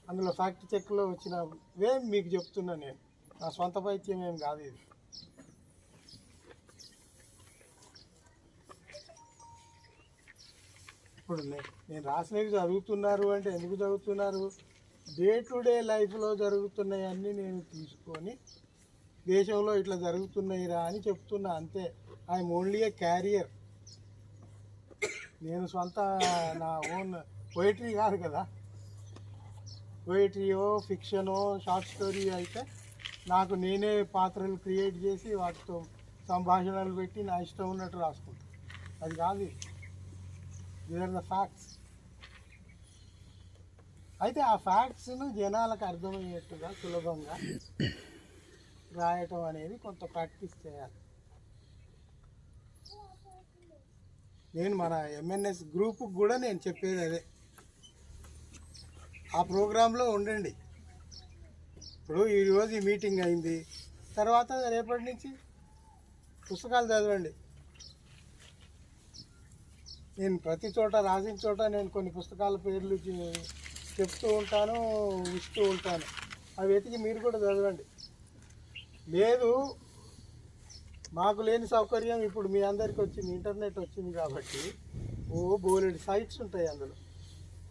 అందులో ఫ్యాక్ట్ చెక్లో వచ్చినవే మీకు చెప్తున్నా. నేను నా సొంత పైత్యం ఏం కాదు ఇది. ఇప్పుడు నేను రాసినవి చదువుతున్నారు అంటే ఎందుకు చదువుతున్నారు? డే టు డే లైఫ్లో జరుగుతున్నాయన్నీ నేను తీసుకొని దేశంలో ఇట్లా జరుగుతున్నాయిరా అని చెప్తున్నా అంతే. I'm only A carrier. నేను సొంత నా ఓన్ పోయిటరీ కాదు కదా. పోయిటరీయో, ఫిక్షనో, షార్ట్ స్టోరీ అయితే నాకు నేనే పాత్రలు క్రియేట్ చేసి వాటితో సంభాషణలు పెట్టి నా ఇష్టం ఉన్నట్టు రాసుకుంటాను. అది కాదు. These are the facts. అయితే ఆ ఫ్యాక్ట్స్ను జనాలకు అర్థమయ్యేట్టుగా సులభంగా రాయటం అనేది కొంత ప్రాక్టీస్ చేయాలి. నేను మన ఎంఎన్ఎస్ గ్రూప్కి కూడా నేను చెప్పేది అదే. ఆ ప్రోగ్రాంలో ఉండండి. ఇప్పుడు ఈరోజు ఈ మీటింగ్ అయింది, తర్వాత రేపటి నుంచి పుస్తకాలు చదవండి. నేను ప్రతి చోట రాసిన చోట నేను కొన్ని పుస్తకాల పేర్లు చెప్తూ ఉంటాను, ఇస్తూ ఉంటాను. అవి వెతికి మీరు కూడా చదవండి. లేదు మాకు లేని సౌకర్యం ఇప్పుడు మీ అందరికీ వచ్చింది, ఇంటర్నెట్ వచ్చింది కాబట్టి బోలెడు సైట్స్ ఉంటాయి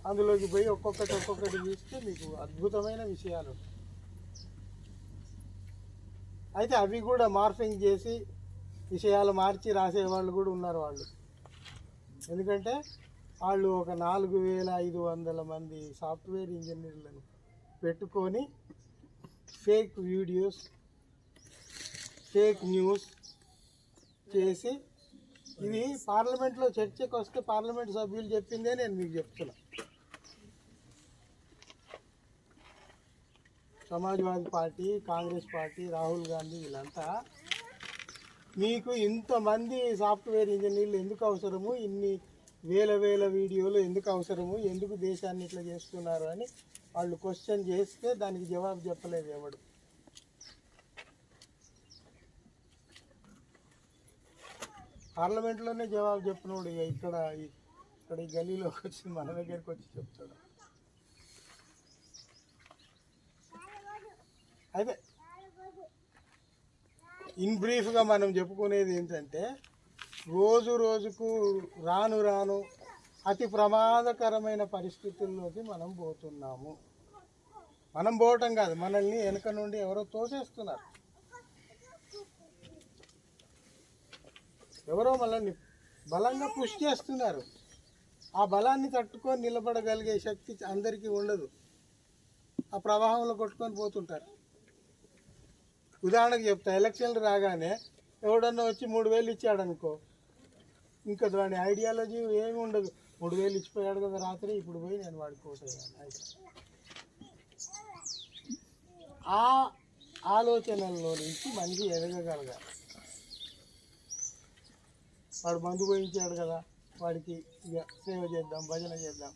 అందులోకి పోయి ఒక్కొక్కటి తీస్తే మీకు అద్భుతమైన విషయాలు. అయితే అవి కూడా మార్ఫింగ్ చేసి విషయాలు మార్చి రాసేవాళ్ళు కూడా ఉన్నారు వాళ్ళు. ఎందుకంటే వాళ్ళు ఒక 4500 మంది సాఫ్ట్వేర్ ఇంజనీర్లను పెట్టుకొని ఫేక్ వీడియోస్, ఫేక్ న్యూస్ చేసి ఇది పార్లమెంట్లో చర్చకు వస్తే పార్లమెంట్ సభ్యులు చెప్పిందే నేను మీకు చెప్తున్నా. సమాజ్వాదీ పార్టీ, కాంగ్రెస్ పార్టీ, రాహుల్ గాంధీ వీళ్ళంతా మీకు ఇంతమంది సాఫ్ట్వేర్ ఇంజనీర్లు ఎందుకు అవసరము, ఇన్ని వేల వీడియోలు ఎందుకు అవసరము, ఎందుకు దేశాన్ని ఇట్లా చేస్తున్నారు అని వాళ్ళు క్వశ్చన్ చేస్తే దానికి జవాబు చెప్పలేదు ఎవడు. పార్లమెంట్లోనే జవాబు చెప్పినోడు ఇక ఇక్కడ ఈ గలీలోకి వచ్చి మన దగ్గరికి వచ్చి చెప్తాడు. అయితే ఇన్ బ్రీఫ్గా మనం చెప్పుకునేది ఏంటంటే రోజుకు రాను అతి ప్రమాదకరమైన పరిస్థితుల్లోకి మనం పోతున్నాము. మనం పోవటం కాదు, మనల్ని వెనక నుండి ఎవరో తోసేస్తున్నారు. ఎవరో మనల్ని బలంగా పుష్ చేస్తున్నారు. ఆ బలాన్ని తట్టుకొని నిలబడగలిగే శక్తి అందరికీ ఉండదు. ఆ ప్రవాహంలో కొట్టుకొని పోతుంటారు. ఉదాహరణకు చెప్తా, ఎలక్షన్లు రాగానే ఎవడన్నా వచ్చి 3000 ఇచ్చాడనుకో, ఇంకా దాని ఐడియాలజీ ఏమి ఉండదు. 3000 ఇచ్చిపోయాడు కదా రాత్రి, ఇప్పుడు పోయి నేను వాడికి ఓటేయాలి. ఆ ఆలోచనల్లో నుంచి మనిషి ఎదగగలగాలి. వాడు మందు పోయించాడు కదా, వాడికి ఇక సేవ చేద్దాం, భజన చేద్దాం.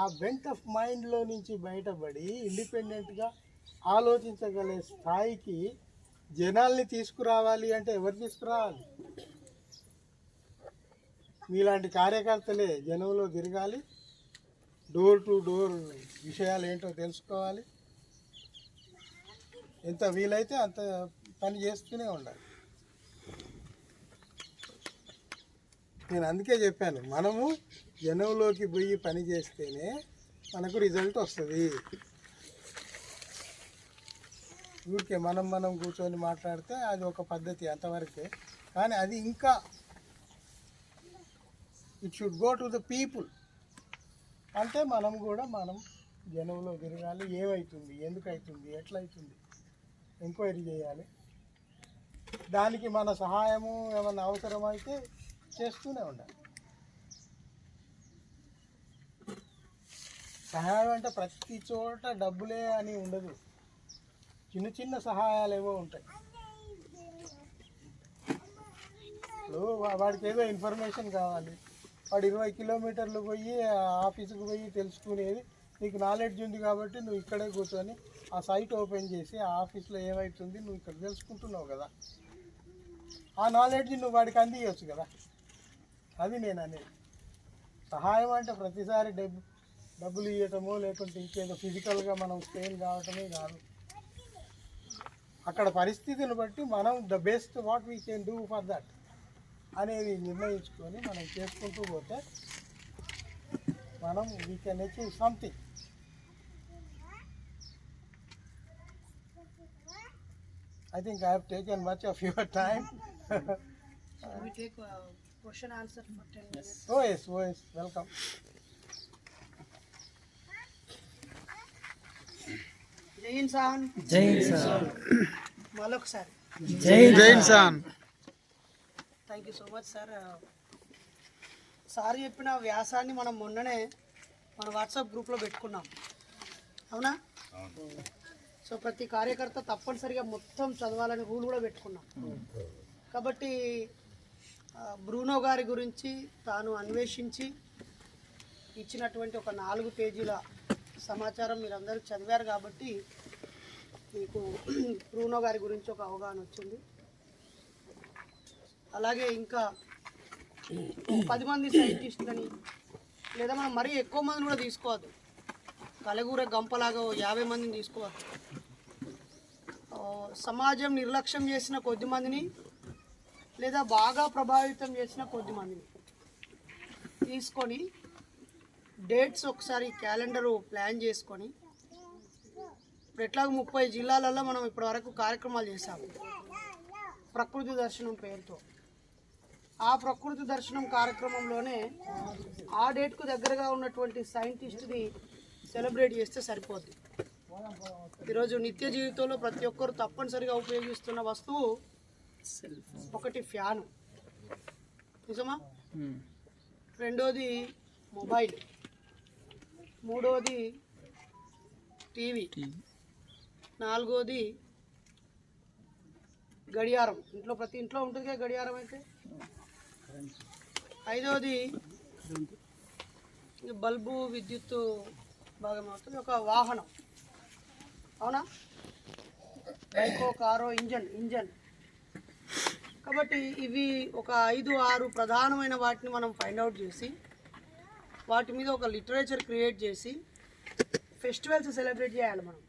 ఆ బెంట్ ఆఫ్ మైండ్లో నుంచి బయటపడి ఇండిపెండెంట్గా ఆలోచించగలే స్థాయికి జనాల్ని తీసుకురావాలి అంటే ఎవరు తీసుకురావాలి? మీలాంటి కార్యకర్తలే జనంలో తిరగాలి, డోర్ టు డోర్ విషయాలు ఏంటో తెలుసుకోవాలి, ఎంత వీలైతే అంత పని చేస్తూనే ఉండాలి. నేను అందుకే చెప్పాను, మనము జనంలోకి పోయి పని చేస్తేనే మనకు రిజల్ట్ వస్తుంది. ఊరికే మనం కూర్చొని మాట్లాడితే అది ఒక పద్ధతి అంతవరకే. కానీ అది ఇంకా it should go to the people. అంటే మనం జనంలో తిరగాలి. ఏమవుతుంది, ఎందుకు అవుతుంది, ఎట్లయితుంది ఎంక్వైరీ చేయాలి. దానికి మన సహాయము ఏమన్నా అవసరమైతే చేస్తూనే ఉండాలి. సహాయం అంటే ప్రతి చోట డబ్బులే అని ఉండదు, చిన్న సహాయాలు ఏవో ఉంటాయి. ఇప్పుడు వాడికి ఏదో ఇన్ఫర్మేషన్ కావాలి, వాడు 20 కిలోమీటర్లు పోయి ఆఫీసుకు పోయి తెలుసుకునేది నీకు నాలెడ్జ్ ఉంది కాబట్టి నువ్వు ఇక్కడే కూర్చొని ఆ సైట్ ఓపెన్ చేసి ఆ ఆఫీస్లో ఏమవుతుంది నువ్వు ఇక్కడ తెలుసుకుంటున్నావు కదా, ఆ నాలెడ్జ్ నువ్వు వాడికి అందియచ్చు కదా. అది నేను అనేది. సహాయం అంటే ప్రతిసారి డబ్బులు ఇవ్వటమో లేకుంటే ఇంకేదో ఫిజికల్గా మనం స్ట్రెయిన్ కావటమే కాదు. అక్కడ పరిస్థితిని బట్టి మనం the best what we can do for that అనేది నిర్ణయించుకొని మనం చేసుకుంటూ పోతే మనం we can achieve something. I think I have taken much of your time. We take question answer for 10 minutes. Oh yes, welcome. జై ఇన్సాన్. మరొకసారి జై ఇన్సాన్. Thank you so much sir. Sir చెప్పిన వ్యాసాన్ని మనం మొన్ననే మన వాట్సాప్ గ్రూప్లో పెట్టుకున్నాం, అవునా? సో ప్రతి కార్యకర్త తప్పనిసరిగా మొత్తం చదవాలని రూల్ కూడా పెట్టుకున్నాం. కాబట్టి బ్రూనో గారి గురించి తాను అన్వేషించి ఇచ్చినటువంటి ఒక 4 పేజీల సమాచారం మీరందరూ చదివారు కాబట్టి మీకు బ్రూనో గారి గురించి ఒక అవగాహన వచ్చింది. అలాగే ఇంకా 10 మంది సైంటిస్టులని లేదా మనం మరీ ఎక్కువ మందిని కూడా తీసుకోవద్దు. కలగూర గంపలాగా 50 మందిని తీసుకోవద్దు. సమాజం నిర్లక్ష్యం చేసిన కొద్ది మందిని లేదా బాగా ప్రభావితం చేసిన కొద్ది మందిని తీసుకొని డేట్స్ ఒకసారి క్యాలెండరు ప్లాన్ చేసుకొని, ఇప్పుడు ఎట్లాగో 30 జిల్లాలలో మనం ఇప్పటివరకు కార్యక్రమాలు చేశాము ప్రకృతి దర్శనం పేరుతో. ఆ ప్రకృతి దర్శనం కార్యక్రమంలోనే ఆ డేట్కు దగ్గరగా ఉన్నటువంటి సైంటిస్ట్ని సెలబ్రేట్ చేస్తే సరిపోద్ది. ఈరోజు నిత్య జీవితంలో ప్రతి ఒక్కరు తప్పనిసరిగా ఉపయోగిస్తున్న వస్తువు ఒకటి ఫ్యాను, నిజమా? రెండోది మొబైల్, మూడోది టీవీ, నాలుగోది గడియారం. ప్రతి ఇంట్లో ఉంటుంది కదా గడియారం. అయితే ఐదోది బల్బు, విద్యుత్తు భాగం అవుతుంది, ఒక వాహనం. అవునా? బైకో, కారో, ఇంజన్. కాబట్టి ఇవి ఒక 5-6 ప్రధానమైన వాటిని మనం ఫైండ్ అవుట్ చేసి వాటి మీద ఒక లిటరేచర్ క్రియేట్ చేసి ఫెస్టివల్స్ సెలబ్రేట్ చేయాలి మనం.